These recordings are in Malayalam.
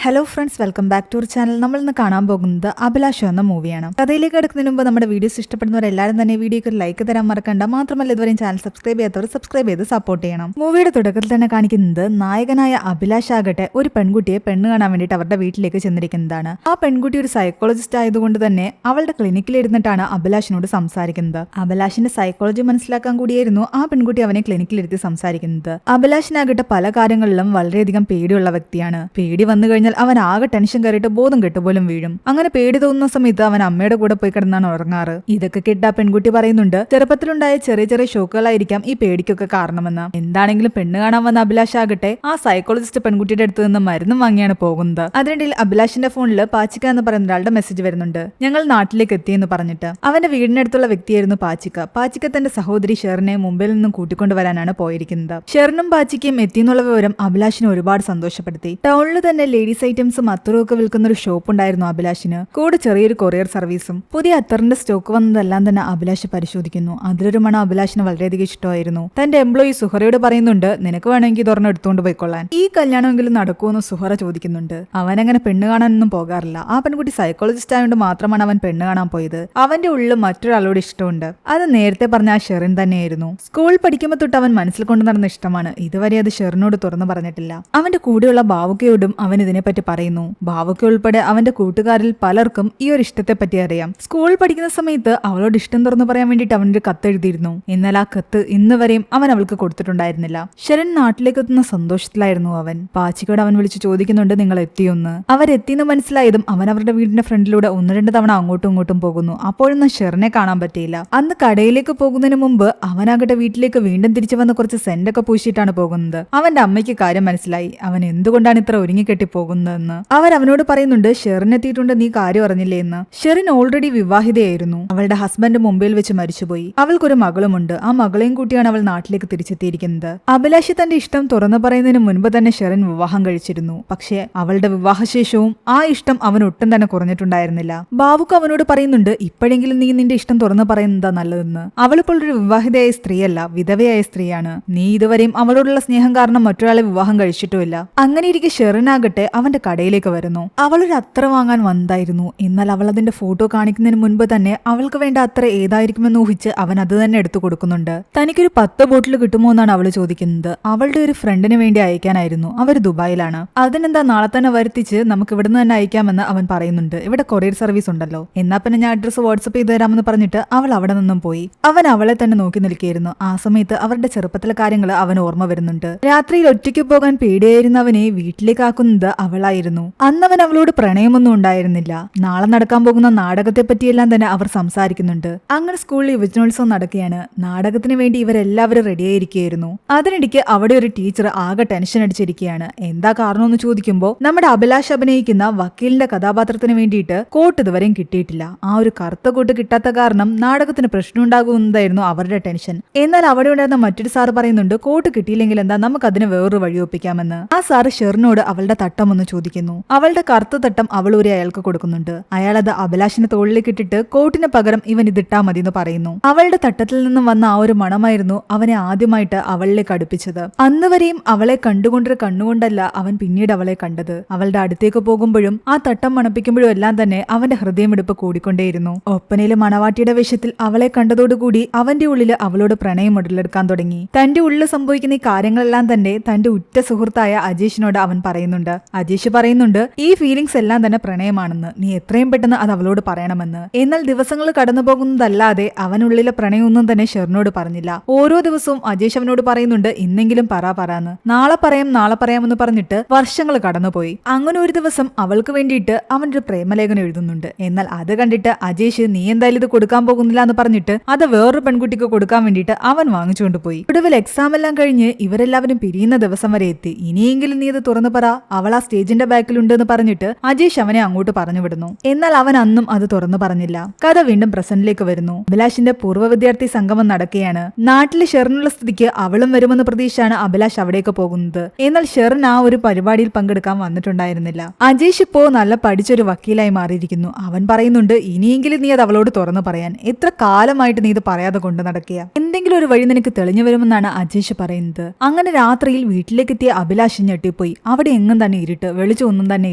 Hello friends, welcome back to our channel. നമ്മൾ ഇന്ന് കാണാൻ പോകുന്നത് അഭിലാഷം എന്ന മൂവിയാണ്. കഥയിലേക്ക് കിടക്കുന്നതിന് മുമ്പ് നമ്മുടെ വീഡിയോസ് ഇഷ്ടപ്പെടുന്നവരെല്ലാവരും തന്നെ വീഡിയോക്ക് ഒരു ലൈക്ക് തരാൻ മറക്കണ്ട. മാത്രമല്ല ഇതുവരെയും ചാനൽ സബ്സ്ക്രൈബ് ചെയ്യാത്തവർ സബ്സ്ക്രൈബ് ചെയ്ത് സപ്പോർട്ട് ചെയ്യണം. മൂവിയുടെ തുടക്കത്തിൽ തന്നെ കാണിക്കുന്നത് നായകനായ അഭിലാഷ് ആകട്ടെ ഒരു പെൺകുട്ടിയെ പെണ്ണ് കാണാൻ വേണ്ടിയിട്ട് അവരുടെ വീട്ടിലേക്ക് ചെന്നിരിക്കുന്നതാണ്. ആ പെൺകുട്ടി ഒരു സൈക്കോളജിസ്റ്റ് ആയതുകൊണ്ട് തന്നെ അവളുടെ ക്ലിനിക്കിൽ ഇരുന്നിട്ടാണ് അഭിലാഷിനോട് സംസാരിക്കുന്നത്. അഭിലാഷിന്റെ സൈക്കോളജി മനസ്സിലാക്കാൻ കൂടിയായിരുന്നു ആ പെൺകുട്ടി അവനെ ക്ലിനിക്കിലിരുത്തി സംസാരിക്കുന്നത്. അഭിലാഷിനാകട്ടെ പല കാര്യങ്ങളിലും വളരെയധികം പേടിയുള്ള വ്യക്തിയാണ്. പേടി വന്നു കഴിഞ്ഞാൽ അവൻ ആകെ ടെൻഷൻ കയറിയിട്ട് ബോധം കെട്ടുപോലും വീഴും. അങ്ങനെ പേടി തോന്നുന്ന സമയത്ത് അവൻ അമ്മയുടെ കൂടെ പോയി കിടന്നാണ് ഉറങ്ങാറ്. ഇതൊക്കെ കേട്ട പെൺകുട്ടി പറയുന്നുണ്ട്, ചെറുപ്പത്തിലുണ്ടായ ചെറിയ ചെറിയ ഷോക്കുകളായിരിക്കാം ഈ പേടിക്കൊക്കെ കാരണമെന്ന്. എന്താണെങ്കിലും പെണ്ണ് കാണാൻ വന്ന അഭിലാഷ് ആകട്ടെ ആ സൈക്കോളജിസ്റ്റ് പെൺകുട്ടിയുടെ അടുത്ത് നിന്ന് മരുന്നും വാങ്ങിയാണ് പോകുന്നത്. അതിനിടയിൽ അഭിലാഷിന്റെ ഫോണിൽ പാച്ചിക്ക എന്ന് പറയുന്ന ഒരാളുടെ മെസ്സേജ് വരുന്നുണ്ട്, ഞങ്ങൾ നാട്ടിലേക്ക് എത്തിയെന്ന് പറഞ്ഞിട്ട്. അവന്റെ വീടിനടുത്തുള്ള വ്യക്തിയായിരുന്നു പാച്ചിക്ക. പാച്ചിക്ക തന്റെ സഹോദരി ഷെറിനെ മുംബൈയിൽ നിന്നും കൂട്ടിക്കൊണ്ടുവരാനാണ് പോയിരിക്കുന്നത്. ഷെറിനും പാച്ചിക്കയും എത്തിയെന്നുള്ള വിവരം അഭിലാഷിനെ ഒരുപാട് സന്തോഷപ്പെടുത്തി. ടൗണിൽ തന്നെ ലേഡീസ് ഐറ്റംസും അത്തറും ഒക്കെ വിൽക്കുന്ന ഒരു ഷോപ്പ് ഉണ്ടായിരുന്നു അഭിലാഷിന്. കൂടെ ചെറിയൊരു കൊറിയർ സർവീസും. പുതിയ അത്തറിന്റെ സ്റ്റോക്ക് വന്നതെല്ലാം തന്നെ അഭിലാഷ് പരിശോധിക്കുന്നു. അതിലൊരു മണം അഭിലാഷിന് വളരെയധികം ഇഷ്ടമായിരുന്നു. തന്റെ എംപ്ലോയി സുഹറയോട് പറയുന്നുണ്ട്, നിനക്ക് വേണമെങ്കിൽ തുറന്ന് എടുത്തുകൊണ്ട് പോയിക്കൊള്ളാൻ. ഈ കല്യാണമെങ്കിലും നടക്കുമെന്ന് സുഹറ ചോദിക്കുന്നുണ്ട്. അവനങ്ങനെ പെണ്ണ് കാണാനൊന്നും പോകാറില്ല. ആ പെൺകുട്ടി സൈക്കോളജിസ്റ്റ് ആയതുകൊണ്ട് മാത്രമാണ് അവൻ പെണ്ണ് കാണാൻ പോയത്. അവന്റെ ഉള്ളിൽ മറ്റൊരാളോട് ഇഷ്ടമുണ്ട്. അത് നേരത്തെ പറഞ്ഞ ആ ഷെറിൻ തന്നെയായിരുന്നു. സ്കൂൾ പഠിക്കുമ്പോൾ തൊട്ട് അവൻ മനസ്സിൽ കൊണ്ടു നടന്ന ഇഷ്ടമാണ്. ഇതുവരെ അത് ഷെറിനോട് തുറന്നു പറഞ്ഞിട്ടില്ല. അവന്റെ കൂടെയുള്ള ബാവുക്കയോടും അവൻ ഇതിനെപ്പറ്റി പറയുന്നു. ബാവുക്ക ഉൾപ്പെടെ അവന്റെ കൂട്ടുകാരിൽ പലർക്കും ഈ ഒരു ഇഷ്ടത്തെ പറ്റി അറിയാം. സ്കൂളിൽ പഠിക്കുന്ന സമയത്ത് അവളോട് ഇഷ്ടം തുറന്നു പറയാൻ വേണ്ടിയിട്ട് അവനൊരു കത്ത് എഴുതിയിരുന്നു. എന്നാൽ ആ കത്ത് ഇന്ന് വരെയും അവൻ അവൾക്ക് കൊടുത്തിട്ടുണ്ടായിരുന്നില്ല. ഷെറിൻ നാട്ടിലേക്ക് എത്തുന്ന സന്തോഷത്തിലായിരുന്നു അവൻ. പാച്ചിക്കോട് അവൻ വിളിച്ചു ചോദിക്കുന്നുണ്ട്, നിങ്ങൾ എത്തിയൊന്ന്. അവരെത്തിയെന്ന് മനസ്സിലായതും അവൻ അവരുടെ വീടിന്റെ ഫ്രണ്ടിലൂടെ 1-2 തവണ അങ്ങോട്ടും ഇങ്ങോട്ടും പോകുന്നു. അപ്പോഴൊന്നും ഷെറിനെ കാണാൻ പറ്റിയില്ല. അന്ന് കടയിലേക്ക് പോകുന്നതിന് മുമ്പ് അവനാകട്ടെ വീട്ടിലേക്ക് വീണ്ടും തിരിച്ചു വന്ന് കുറച്ച് സെന്റൊക്കെ പൂശിയിട്ടാണ് പോകുന്നത്. അവന്റെ അമ്മയ്ക്ക് കാര്യം മനസ്സിലായി. അവൻ എന്തുകൊണ്ടാണ് ഇത്ര ഒരുങ്ങിക്കെട്ടി പോകുന്നതെന്ന്. അവർ അവനോട് പറയുന്നുണ്ട്, ഷെറിൻ എത്തിയിട്ടുണ്ട്, നീ കാര്യം അറിഞ്ഞില്ലേ എന്ന്. ഷെറിൻ ഓൾറെഡി വിവാഹിതയായിരുന്നു. അവളുടെ ഹസ്ബൻഡ് മുംബൈയിൽ വെച്ച് മരിച്ചുപോയി. അവൾക്കൊരു മകളുമുണ്ട്. ആ മകളെയും കൂട്ടിയാണ് അവൾ നാട്ടിലേക്ക് തിരിച്ചെത്തിയിരിക്കുന്നത്. അഭിലാഷ് തന്റെ ഇഷ്ടം തുറന്നു പറയുന്നതിന് മുൻപ് തന്നെ ഷെറിൻ വിവാഹം കഴിച്ചിരുന്നു. പക്ഷേ അവളുടെ വിവാഹശേഷവും ആ ഇഷ്ടം അവൻ ഒട്ടും തന്നെ കുറഞ്ഞിട്ടുണ്ടായിരുന്നില്ല. ബാവുക്ക് അവനോട് പറയുന്നുണ്ട്, ഇപ്പോഴെങ്കിലും നീ നിന്റെ ഇഷ്ടം തുറന്നു പറയുന്നതാ നല്ലതെന്ന്. അവളിപ്പോൾ ഒരു വിവാഹിതയായ സ്ത്രീയല്ല, വിധവയായ സ്ത്രീയാണ്. നീ ഇതുവരെയും അവളോടുള്ള സ്നേഹം കാരണം മറ്റൊരാളെ വിവാഹം കഴിച്ചിട്ടുമില്ല. അങ്ങനെ ഇരിക്കെ ഷെറിനാകട്ടെ അവന്റെ കടയിലേക്ക് വരുന്നു. അവളൊരു അത്ര വാങ്ങാൻ വന്നതായിരുന്നു. എന്നാൽ അവൾ അതിന്റെ ഫോട്ടോ കാണിക്കുന്നതിന് മുൻപ് തന്നെ അവൾക്ക് വേണ്ട അത്ര ഏതായിരിക്കുമെന്ന് ഊഹിച്ച് അവൻ അത് തന്നെ എടുത്തു കൊടുക്കുന്നുണ്ട്. തനിക്കൊരു 10 ബോട്ടിൽ കിട്ടുമോ എന്നാണ് അവൾ ചോദിക്കുന്നത്. അവളുടെ ഒരു ഫ്രണ്ടിന് വേണ്ടി അയക്കാനായിരുന്നു. അവർ ദുബായിലാണ്. അതിനെന്താ, നാളെ തന്നെ വരുത്തിച്ച് നമുക്ക് ഇവിടുന്ന് തന്നെ അയക്കാമെന്ന് അവൻ പറയുന്നുണ്ട്. ഇവിടെ കൊറിയർ സർവീസ് ഉണ്ടല്ലോ, എന്നാ പിന്നെ ഞാൻ അഡ്രസ് വാട്സപ്പ് ചെയ്ത് തരാമെന്ന് പറഞ്ഞിട്ട് അവൾ അവിടെ നിന്നും പോയി. അവൻ അവളെ തന്നെ നോക്കി നിൽക്കുകയായിരുന്നു. ആ സമയത്ത് അവരുടെ ചെറുപ്പത്തിലെ കാര്യങ്ങൾ അവൻ ഓർമ്മ വരുന്നുണ്ട്. രാത്രിയിൽ ഒറ്റയ്ക്ക് പോകാൻ പേടിയായിരുന്ന അവനെ വീട്ടിലേക്കാക്കുന്നത് അവളായിരുന്നു. അന്നവൻ അവളോട് പ്രണയമൊന്നും ഉണ്ടായിരുന്നില്ല. നാളെ നടക്കാൻ പോകുന്ന നാടകത്തെ പറ്റിയെല്ലാം തന്നെ അവർ സംസാരിക്കുന്നുണ്ട്. അങ്ങനെ സ്കൂളിൽ യുവജനോത്സവം നടക്കുകയാണ്. നാടകത്തിന് വേണ്ടി ഇവരെല്ലാവരും റെഡിയായിരിക്കുകയായിരുന്നു. അതിനിടയ്ക്ക് അവിടെ ഒരു ടീച്ചർ ആകെ ടെൻഷൻ അടിച്ചിരിക്കുകയാണ്. എന്താ കാരണമെന്ന് ചോദിക്കുമ്പോൾ നമ്മുടെ അഭിലാഷ് അഭിനയിക്കുന്ന വക്കീലിന്റെ കഥാപാത്രത്തിന് വേണ്ടിയിട്ട് കോട്ട് ഇതുവരെയും കിട്ടിയിട്ടില്ല. ആ ഒരു കറുത്ത കോട്ട് കിട്ടാത്ത കാരണം നാടകത്തിന് പ്രശ്നം ഉണ്ടാകുന്നതായിരുന്നു അവരുടെ ടെൻഷൻ. എന്നാൽ അവിടെ ഉണ്ടായിരുന്ന മറ്റൊരു സാറ് പറയുന്നുണ്ട്, കോട്ട് കിട്ടിയില്ലെങ്കിൽ എന്താ, നമുക്ക് അതിന് വേറൊരു വഴി ഒപ്പിക്കാമെന്ന്. ആ സാറ് ഷെറിനോട് അവളുടെ തട്ടം ഒന്ന് ചോദിക്കുന്നു. അവളുടെ കറുത്ത തട്ടം അവൾ ഒരു അയാൾക്ക് കൊടുക്കുന്നുണ്ട്. അയാൾ അത് അഭിലാഷിന്റെ തോളിലേക്ക് ഇട്ടിട്ട് കോട്ടിന് പകരം ഇവൻ ഇതിട്ടാ മതി എന്ന് പറയുന്നു. അവളുടെ തട്ടത്തിൽ നിന്നും വന്ന ആ ഒരു മണമായിരുന്നു അവനെ ആദ്യമായിട്ട് അവളിലേക്ക് അടുപ്പിച്ചത്. അന്ന് വരെയും അവളെ കണ്ടുകൊണ്ടൊരു കണ്ണുകൊണ്ടല്ല അവൻ പിന്നീട് അവളെ കണ്ടത്. അവളുടെ അടുത്തേക്ക് പോകുമ്പോഴും ആ തട്ടം മണപ്പിക്കുമ്പോഴും എല്ലാം തന്നെ അവന്റെ ഹൃദയമിടിപ്പ് കൂടിക്കൊണ്ടേയിരുന്നു. ഒപ്പനയിലെ മണവാട്ടിയുടെ വേഷത്തിൽ അവളെ കണ്ടതോടുകൂടി അവന്റെ ഉള്ളിൽ അവളോട് പ്രണയം ഉടലെടുക്കാൻ തുടങ്ങി. തന്റെ ഉള്ളിൽ സംഭവിക്കുന്ന ഈ കാര്യങ്ങളെല്ലാം തന്നെ തന്റെ ഉറ്റ സുഹൃത്തായ അജേഷിനോട് അവൻ പറയുന്നുണ്ട്. അജേഷ് പറയുന്നുണ്ട്, ഈ ഫീലിംഗ്സ് എല്ലാം തന്നെ പ്രണയമാണെന്ന്, നീ എത്രയും പെട്ടെന്ന് അത് അവളോട് പറയണമെന്ന്. എന്നാൽ ദിവസങ്ങൾ കടന്നു പോകുന്നതല്ലാതെ അവനുള്ളിലെ പ്രണയമൊന്നും തന്നെ ഷെറിനോട് പറഞ്ഞില്ല. ഓരോ ദിവസവും അജേഷ് അവനോട് പറയുന്നുണ്ട്, ഇന്നെങ്കിലും പറയാന്ന്, നാളെ പറയാമെന്ന് പറഞ്ഞിട്ട് വർഷങ്ങൾ കടന്നുപോയി. അങ്ങനെ ഒരു ദിവസം അവൾക്ക് വേണ്ടിയിട്ട് അവനൊരു പ്രേമലേഖനം എഴുതുന്നുണ്ട്. എന്നാൽ അത് കണ്ടിട്ട് അജേഷ്, നീ എന്തായാലും ഇത് കൊടുക്കാൻ പോകുന്നില്ല എന്ന് പറഞ്ഞിട്ട് അത് വേറൊരു പെൺകുട്ടിക്ക് കൊടുക്കാൻ വേണ്ടിയിട്ട് അവൻ വാങ്ങിച്ചുകൊണ്ട് പോയി. ഒടുവിൽ എക്സാം എല്ലാം കഴിഞ്ഞ് ഇവരെല്ലാവരും പിരിയുന്ന ദിവസം വരെ എത്തി. ഇനിയെങ്കിലും നീ ഇത് തുറന്നു പറ, അവൾ ആ സ്റ്റേജിന്റെ ബാക്കിലുണ്ട് എന്ന് പറഞ്ഞിട്ട് അജേഷ് അവനെ അങ്ങോട്ട് പറഞ്ഞു വിടുന്നു. എന്നാൽ അവൻ അന്നും അത് തുറന്നു പറഞ്ഞില്ല. കഥ വീണ്ടും പ്രസന്റിലേക്ക് വരുന്നു. അഭിലാഷിന്റെ പൂർവ്വ വിദ്യാർത്ഥി സംഗമം നടക്കുകയാണ്. നാട്ടിൽ ഷെറിനുള്ള സ്ഥിതിക്ക് അവളും വരുമെന്ന പ്രതീക്ഷയാണ് അഭിലാഷ് അവിടേക്ക് പോകുന്നത്. എന്നാൽ ഷെറിൻ ആ ഒരു പരിപാടിയിൽ പങ്കെടുക്കാൻ വന്നിട്ടുണ്ടായിരുന്നില്ല. അജേഷ് ഇപ്പോ നല്ല പഠിച്ചൊരു വക്കീലായി മാറിയിരിക്കുന്നു. അവൻ പറയുന്നുണ്ട്, ഇനിയെങ്കിലും നീ അത് അവളോട് തുറന്നു പറയാൻ. എത്ര കാലമായിട്ട് നീ ഇത് പറയാതെ കൊണ്ടു നടക്കുക. എന്തെങ്കിലും ഒരു വഴി നിനക്ക് തെളിഞ്ഞു വരുമെന്നാണ് അജേഷ് പറയുന്നത്. അങ്ങനെ രാത്രിയിൽ വീട്ടിലേക്കെത്തിയ അഭിലാഷ് ഞെട്ടിപ്പോയി. അവിടെ എങ്ങും തന്നെ ഇരുട്ട്. നോക്കിയിട്ട് വെളിച്ചമൊന്നും തന്നെ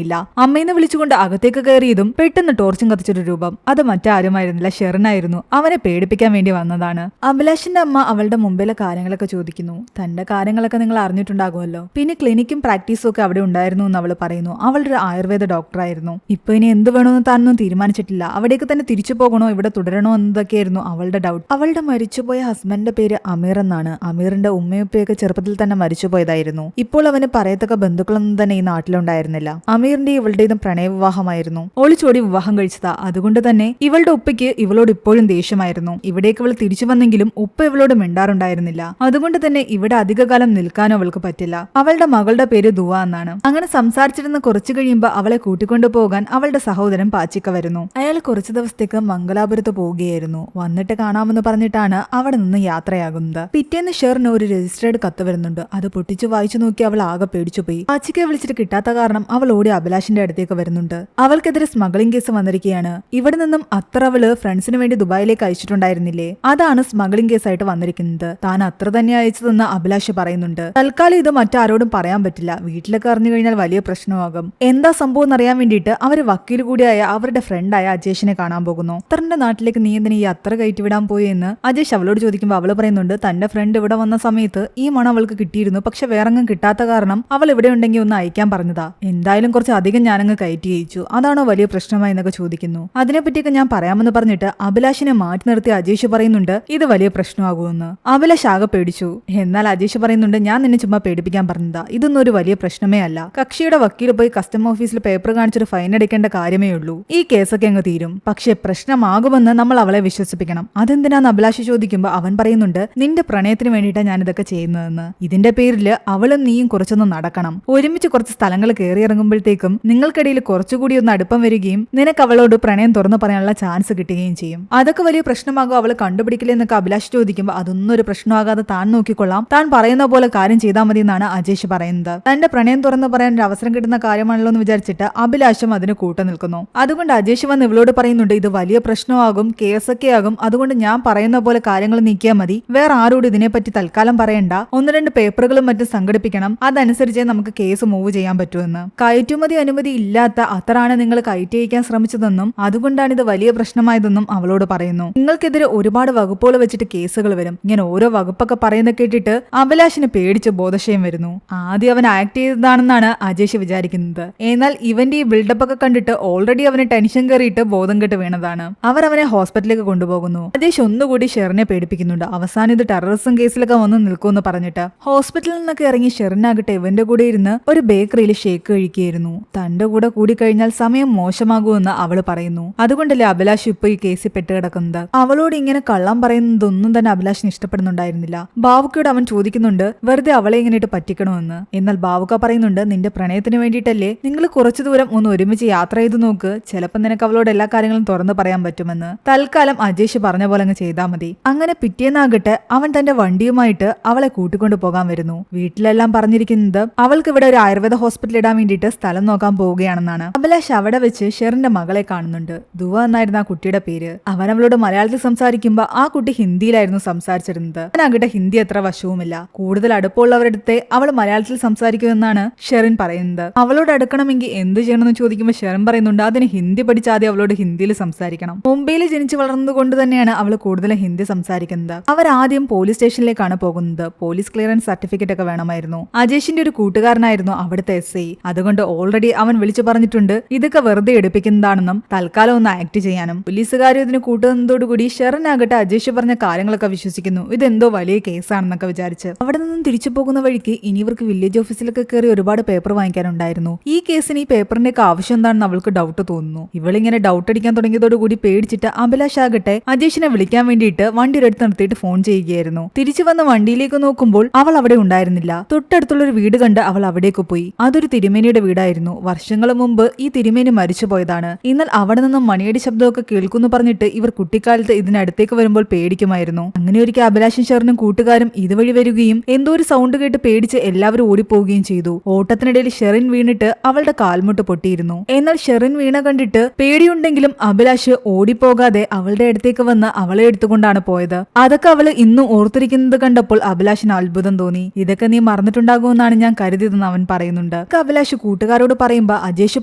ഇല്ല. അമ്മയെന്ന് വിളിച്ചുകൊണ്ട് അകത്തേക്ക് കയറിയതും പെട്ടെന്ന് ടോർച്ചും കത്തിച്ചൊരു രൂപം. അത് മറ്റാരുമായിരുന്നില്ല, ഷെറിനായിരുന്നു. അവനെ പേടിപ്പിക്കാൻ വേണ്ടി വന്നതാണ്. അഭിലാഷിന്റെ അമ്മ അവളുടെ മുമ്പിലെ കാര്യങ്ങളൊക്കെ ചോദിക്കുന്നു. തന്റെ കാര്യങ്ങളൊക്കെ നിങ്ങൾ അറിഞ്ഞിട്ടുണ്ടാകുമല്ലോ. പിന്നെ ക്ലിനിക്കും പ്രാക്ടീസും ഒക്കെ അവിടെ ഉണ്ടായിരുന്നു എന്ന് അവൾ പറയുന്നു. അവളൊരു ആയുർവേദ ഡോക്ടറായിരുന്നു. ഇപ്പൊ ഇനി എന്ത് വേണമെന്ന് താനൊന്നും തീരുമാനിച്ചിട്ടില്ല. അവിടേക്ക് തന്നെ തിരിച്ചു പോകണോ ഇവിടെ തുടരണോ എന്നതൊക്കെയായിരുന്നു അവളുടെ ഡൗട്ട്. അവളുടെ മരിച്ചുപോയ ഹസ്ബൻഡിന്റെ പേര് അമീർ എന്നാണ്. അമീറിന്റെ ഉമ്മയുപ്പയൊക്കെ ചെറുപ്പത്തിൽ തന്നെ മരിച്ചുപോയതായിരുന്നു. ഇപ്പോൾ അവന് പറയത്തക്ക ബന്ധുക്കളൊന്നും തന്നെ ഈ നാട്ടിലുണ്ടായിരുന്നില്ല. അമീറിന്റെ ഇവളുടേതും പ്രണയവിവാഹമായിരുന്നു. ഒളിച്ചോടി വിവാഹം കഴിച്ചതാ. അതുകൊണ്ട് തന്നെ ഇവളുടെ ഉപ്പയ്ക്ക് ഇവളോട് ഇപ്പോഴും ദേഷ്യമായിരുന്നു. ഇവിടേക്ക് അവൾ തിരിച്ചു വന്നെങ്കിലും ഉപ്പ ഇവളോട് മിണ്ടാറുണ്ടായിരുന്നില്ല. അതുകൊണ്ട് തന്നെ ഇവിടെ അധികകാലം നിൽക്കാനോ അവൾക്ക് പറ്റില്ല. അവളുടെ മകളുടെ പേര് ദുവ എന്നാണ്. അങ്ങനെ സംസാരിച്ചിരുന്ന കുറച്ചു കഴിയുമ്പോൾ അവളെ കൂട്ടിക്കൊണ്ടു പോകാൻ അവളുടെ സഹോദരൻ പാച്ചിക്ക വരുന്നു. അയാൾ കുറച്ചു ദിവസത്തേക്ക് മംഗലാപുരത്ത് പോവുകയായിരുന്നു. വന്നിട്ട് കാണാമെന്ന് പറഞ്ഞിട്ടാണ് അവിടെ നിന്ന് യാത്രയാകുന്നത്. പിറ്റേന്ന് ഷെറിന് ഒരു രജിസ്റ്റേർഡ് കത്ത് വരുന്നുണ്ട്. അത് പൊട്ടിച്ചു വായിച്ചു നോക്കി അവൾ ആകെ പേടിച്ചുപോയി. പാച്ചിക്കയെ വിളിച്ചിട്ട് കിട്ടാത്ത കാരണം അവൾ ഓടി അഭിലാഷിന്റെ അടുത്തേക്ക് വരുന്നുണ്ട്. അവൾക്കെതിരെ സ്മഗ്ലിംഗ് കേസ് വന്നിരിക്കുകയാണ്. ഇവിടെ നിന്നും അത്ര അവള് ഫ്രണ്ട്സിന് വേണ്ടി ദുബായിലേക്ക് അയച്ചിട്ടുണ്ടായിരുന്നില്ലേ, അതാണ് സ്മഗ്ലിംഗ് കേസായിട്ട് വന്നിരിക്കുന്നത്. താൻ അത്ര തന്നെ അയച്ചതെന്ന് അഭിലാഷ് പറയുന്നുണ്ട്. തൽക്കാലം ഇത് മറ്റാരോടും പറയാൻ പറ്റില്ല. വീട്ടിലൊക്കെ അറിഞ്ഞു കഴിഞ്ഞാൽ വലിയ പ്രശ്നമാകും. എന്താ സംഭവം എന്നറിയാൻ വേണ്ടിയിട്ട് അവർ വക്കീൽ കൂടിയായ അവരുടെ ഫ്രണ്ടായ അജേഷിനെ കാണാൻ പോകുന്നു. അത്തറിന്റെ നാട്ടിലേക്ക് നീ എന്തിനാ ഈ അത്ര കയറ്റിവിടാൻ പോയി എന്ന് അജേഷ് അവളോട് ചോദിക്കുമ്പോൾ അവള് പറയുന്നുണ്ട് തന്റെ ഫ്രണ്ട് ഇവിടെ വന്ന സമയത്ത് ഈ മണം അവൾക്ക് കിട്ടിയിരുന്നു. പക്ഷെ വേറെങ്ങും കിട്ടാത്ത കാരണം അവൾ ഇവിടെ ഉണ്ടെങ്കിൽ ഒന്ന് അയക്കാൻ പറഞ്ഞതാ. എന്തായാലും കുറച്ച് അധികം ഞാനങ്ങ് കയറ്റി അയച്ചു. അതാണോ വലിയ പ്രശ്നമായി എന്നൊക്കെ ചോദിക്കുന്നു. അതിനെപ്പറ്റിയൊക്കെ ഞാൻ പറയാമെന്ന് പറഞ്ഞിട്ട് അഭിലാഷിനെ മാറ്റി നിർത്തി അജേഷ് പറയുന്നുണ്ട് ഇത് വലിയ പ്രശ്നമാകുമെന്ന്. അഭിലാഷ് ആകെ പേടിച്ചു. എന്നാൽ അജേഷ് പറയുന്നുണ്ട് ഞാൻ നിന്നെ ചുമ്മാ പേടിപ്പിക്കാൻ പറഞ്ഞതാ. ഇതൊന്നും ഒരു വലിയ പ്രശ്നമേ അല്ല. കക്ഷിയുടെ വക്കീൽ പോയി കസ്റ്റം ഓഫീസിൽ പേപ്പർ കാണിച്ചൊരു ഫൈൻ അടിക്കേണ്ട കാര്യമേ ഉള്ളൂ. ഈ കേസൊക്കെ അങ്ങ് തീരും. പക്ഷെ പ്രശ്നമാകുമെന്ന് നമ്മൾ അവളെ വിശ്വസിപ്പിക്കണം. അതെന്തിനാന്ന് അഭിലാഷ് ചോദിക്കുമ്പോൾ അവൻ പറയുന്നുണ്ട് നിന്റെ പ്രണയത്തിന് വേണ്ടിയിട്ടാണ് ഞാൻ ഇതൊക്കെ ചെയ്യുന്നതെന്ന്. ഇതിന്റെ പേരിൽ അവളും നീയും കുറച്ചൊന്നും നടക്കണം. ഒരുമിച്ച് കുറച്ച് സ്ഥലങ്ങൾ കയറിയിറങ്ങുമ്പോഴത്തേക്കും നിങ്ങൾക്കിടയിൽ കുറച്ചുകൂടി ഒന്ന് അടുപ്പം വരികയും നിനക്ക് അവളോട് പ്രണയം തുറന്നു പറയാനുള്ള ചാൻസ് കിട്ടുകയും ചെയ്യും. അതൊക്കെ വലിയ പ്രശ്നമാകും. അവൾ കണ്ടുപിടിക്കില്ലെന്നൊക്കെ അഭിലാഷ് ചോദിക്കുമ്പോൾ അതൊന്നും ഒരു പ്രശ്നമാകാതെ താൻ നോക്കിക്കൊള്ളാം. താൻ പറയുന്ന പോലെ കാര്യം ചെയ്താൽ മതി എന്നാണ് അജേഷ് പറയുന്നത്. തന്റെ പ്രണയം തുറന്നു പറയാൻ ഒരു അവസരം കിട്ടുന്ന കാര്യമാണല്ലോ എന്ന് വിചാരിച്ചിട്ട് അഭിലാഷും അതിന് കൂട്ടു നിൽക്കുന്നു. അതുകൊണ്ട് അജേഷ് വന്ന് ഇവളോട് പറയുന്നുണ്ട് ഇത് വലിയ പ്രശ്നമാകും, കേസൊക്കെ ആകും. അതുകൊണ്ട് ഞാൻ പറയുന്ന പോലെ കാര്യങ്ങൾ നീക്കിയാൽ മതി. വേറെ ആരോടും ഇതിനെപ്പറ്റി തൽക്കാലം പറയണ്ട. 1-2 പേപ്പറുകളും മറ്റും സംഘടിപ്പിക്കണം. അതനുസരിച്ചേ നമുക്ക് കേസ് മൂവ് ചെയ്യാൻ പറ്റുമെന്ന്. കയറ്റുമതി അനുമതി ഇല്ലാത്ത അത്രാണ് നിങ്ങൾ കയറ്റി അയക്കാൻ ശ്രമിച്ചതെന്നും അതുകൊണ്ടാണ് ഇത് വലിയ പ്രശ്നമായതെന്നും അവളോട് പറയുന്നു. നിങ്ങൾക്കെതിരെ ഒരുപാട് വകുപ്പുകൾ വെച്ചിട്ട് കേസുകൾ വരും. ഇങ്ങനെ ഓരോ വകുപ്പൊക്കെ പറയുന്ന കേട്ടിട്ട് അഭിലാഷിന് പേടിച്ച് ബോധക്ഷയം വരുന്നു. ആദ്യം അവൻ ആക്ട് ചെയ്തതാണെന്നാണ് അജേഷ് വിചാരിക്കുന്നത്. എന്നാൽ ഇവന്റെ ഈ ബിൽഡപ്പ് ഒക്കെ കണ്ടിട്ട് ഓൾറെഡി അവന് ടെൻഷൻ കയറിയിട്ട് ബോധം കെട്ട് വീണതാണ്. അവർ അവനെ ഹോസ്പിറ്റലിലേക്ക് കൊണ്ടുപോകുന്നു. അജേഷ് ഒന്നുകൂടി ഷെറിനെ പേടിപ്പിക്കുന്നുണ്ട്. അവസാനം ഇത് ടെററിസം കേസിലൊക്കെ വന്ന് നിൽക്കുമെന്ന് പറഞ്ഞിട്ട് ഹോസ്പിറ്റലിൽ നിന്നൊക്കെ ഇറങ്ങി ഷെറിനാകട്ടെ ഇവന്റെ കൂടെ ഇരുന്ന് ഒരു ബേക്കറിയിൽ ഷേക്ക് കഴിക്കുകയായിരുന്നു. തന്റെ കൂടെ കൂടിക്കഴിഞ്ഞാൽ സമയം മോശമാകുമെന്ന് അവള് പറയുന്നു. അതുകൊണ്ടല്ലേ അഭിലാഷ് ഇപ്പൊ ഈ കേസിൽ പെട്ടുകിടക്കുന്നത്. അവളോട് ഇങ്ങനെ കള്ളം പറയുന്നതൊന്നും തന്നെ അഭിലാഷിന് ഇഷ്ടപ്പെടുന്നുണ്ടായിരുന്നില്ല. ബാവുക്കയോട് അവൻ ചോദിക്കുന്നുണ്ട് വെറുതെ അവളെ ഇങ്ങനെയിട്ട് പറ്റിക്കണമെന്ന്. എന്നാൽ ബാവുക്ക പറയുന്നുണ്ട് നിന്റെ പ്രണയത്തിന് വേണ്ടിയിട്ടല്ലേ, നിങ്ങൾ കുറച്ചു ദൂരം ഒന്ന് ഒരുമിച്ച് യാത്ര ചെയ്ത് നോക്ക്. ചിലപ്പോൾ നിനക്ക് അവളോട് എല്ലാ കാര്യങ്ങളും തുറന്നു പറയാൻ പറ്റുമെന്ന്. തൽക്കാലം അജേഷ് പറഞ്ഞ പോലെ അങ്ങ് ചെയ്താൽ മതി. അങ്ങനെ പിറ്റേന്നാകട്ടെ അവൻ തന്റെ വണ്ടിയുമായിട്ട് അവളെ കൂട്ടിക്കൊണ്ടു പോകാൻ വരുന്നു. വീട്ടിലെല്ലാം പറഞ്ഞിരിക്കുന്നത് അവൾക്ക് ഇവിടെ ഒരു ആയുർവേദ ഹോസ്പിറ്റൽ ഇടാൻ വേണ്ടിയിട്ട് സ്ഥലം നോക്കാൻ പോവുകയാണെന്നാണ്. അഭിലാഷ് അവിടെ വെച്ച് ഷെറിന്റെ മകളെ കാണുന്നുണ്ട്. ദുവ എന്നായിരുന്നു ആ കുട്ടിയുടെ പേര്. അവൻ അവളോട് മലയാളത്തിൽ സംസാരിക്കുമ്പോൾ ആ കുട്ടി ഹിന്ദിയിലായിരുന്നു സംസാരിച്ചിരുന്നത്. അവനാകട്ടെ ഹിന്ദി അത്ര വശവുമില്ല. കൂടുതൽ അടുപ്പമുള്ളവരടുത്ത് അവൾ മലയാളത്തിൽ സംസാരിക്കുമെന്നാണ് ഷെറിൻ പറയുന്നത്. അവളോട് അടുക്കണമെങ്കിൽ എന്ത് ചെയ്യണമെന്ന് ചോദിക്കുമ്പോൾ ഷെറിൻ പറയുന്നുണ്ട് അതിന് ഹിന്ദി പഠിച്ചാതെ അവളോട് ഹിന്ദിയിൽ സംസാരിക്കണം. മുംബൈയിൽ ജനിച്ചു വളർന്നതുകൊണ്ട് തന്നെയാണ് അവൾ കൂടുതലും ഹിന്ദി സംസാരിക്കുന്നത്. അവരാദ്യം പോലീസ് സ്റ്റേഷനിലേക്കാണ് പോകുന്നത്. പോലീസ് ക്ലിയറൻസ് സർട്ടിഫിക്കറ്റ് ഒക്കെ വേണമായിരുന്നു. അജേഷിന്റെ ഒരു കൂട്ടുകാരനായിരുന്നു അവിടുത്തെ SI. അതുകൊണ്ട് ഓൾറെഡി അവൻ വിളിച്ചു പറഞ്ഞിട്ടുണ്ട് ഇതൊക്കെ വെറുതെ എടുപ്പിക്കുന്നതാണെന്നും തൽക്കാലം ഒന്ന് ആക്ട് ചെയ്യാനും. പോലീസുകാരും ഇതിന് കൂട്ടുന്നതോടുകൂടി ഷെറിനാകട്ടെ അജേഷ് പറഞ്ഞ കാര്യങ്ങളൊക്കെ വിശ്വസിക്കുന്നു. ഇതെന്തോ വലിയ കേസാണെന്നൊക്കെ വിചാരിച്ച് അവിടെ നിന്നും തിരിച്ചു പോകുന്ന വഴിക്ക് ഇനി ഇവർക്ക് വില്ലേജ് ഓഫീസിലൊക്കെ കയറി ഒരുപാട് പേപ്പർ വാങ്ങിക്കാനുണ്ടായിരുന്നു. ഈ കേസിന് ഈ പേപ്പറിന്റെ ഒക്കെ ആവശ്യം എന്താണെന്ന് അവൾക്ക് ഡൗട്ട് തോന്നുന്നു. ഇവളിങ്ങനെ ഡൗട്ട് അടിക്കാൻ തുടങ്ങിയതോടുകൂടി പേടിച്ചിട്ട് അഭിലാഷ് ആകട്ടെ അജേഷിനെ വിളിക്കാൻ വേണ്ടിയിട്ട് വണ്ടിയുടെ അടുത്ത് നിർത്തിയിട്ട് ഫോൺ ചെയ്യുകയായിരുന്നു. തിരിച്ചു വന്ന് വണ്ടിയിലേക്ക് നോക്കുമ്പോൾ അവൾ അവിടെ ഉണ്ടായിരുന്നില്ല. തൊട്ടടുത്തുള്ള ഒരു വീട് കണ്ട് അവൾ അവിടേക്ക് പോയി. അതൊരു തിരുമേനിയുടെ വീടായിരുന്നു. വർഷങ്ങൾ മുമ്പ് ഈ തിരുമേനി മരിച്ചു പോയതാണ്. എന്നാൽ അവിടെ നിന്നും മണിയടി ശബ്ദമൊക്കെ കേൾക്കുന്നു പറഞ്ഞിട്ട് ഇവർ കുട്ടിക്കാലത്ത് ഇതിനടുത്തേക്ക് വരുമ്പോൾ പേടിക്കുമായിരുന്നു. അങ്ങനെ ഒരിക്കൽ അഭിലാഷും ഷെറിനും കൂട്ടുകാരും ഇതുവഴി വരികയും എന്തോ ഒരു സൗണ്ട് കേട്ട് പേടിച്ച് എല്ലാവരും ഓടിപ്പോവുകയും ചെയ്തു. ഓട്ടത്തിനിടയിൽ ഷെറിൻ വീണിട്ട് അവളുടെ കാൽമുട്ട് പൊട്ടിയിരുന്നു. എന്നാൽ ഷെറിൻ വീണ കണ്ടിട്ട് പേടിയുണ്ടെങ്കിലും അഭിലാഷ് ഓടിപ്പോകാതെ അവളുടെ അടുത്തേക്ക് വന്ന് അവളെ എടുത്തുകൊണ്ടാണ് പോയത്. അതൊക്കെ അവള് ഇന്നും ഓർത്തിരിക്കുന്നത് കണ്ടപ്പോൾ അഭിലാഷിന് അത്ഭുതം തോന്നി. ഇതൊക്കെ നീ മറന്നിട്ടുണ്ടാകുമെന്നാണ് ഞാൻ കരുതിയതെന്ന് അവൻ പറയുന്നുണ്ട്. അഭിലാഷ് കൂട്ടുകാരോട് പറയുമ്പോ അജേഷ്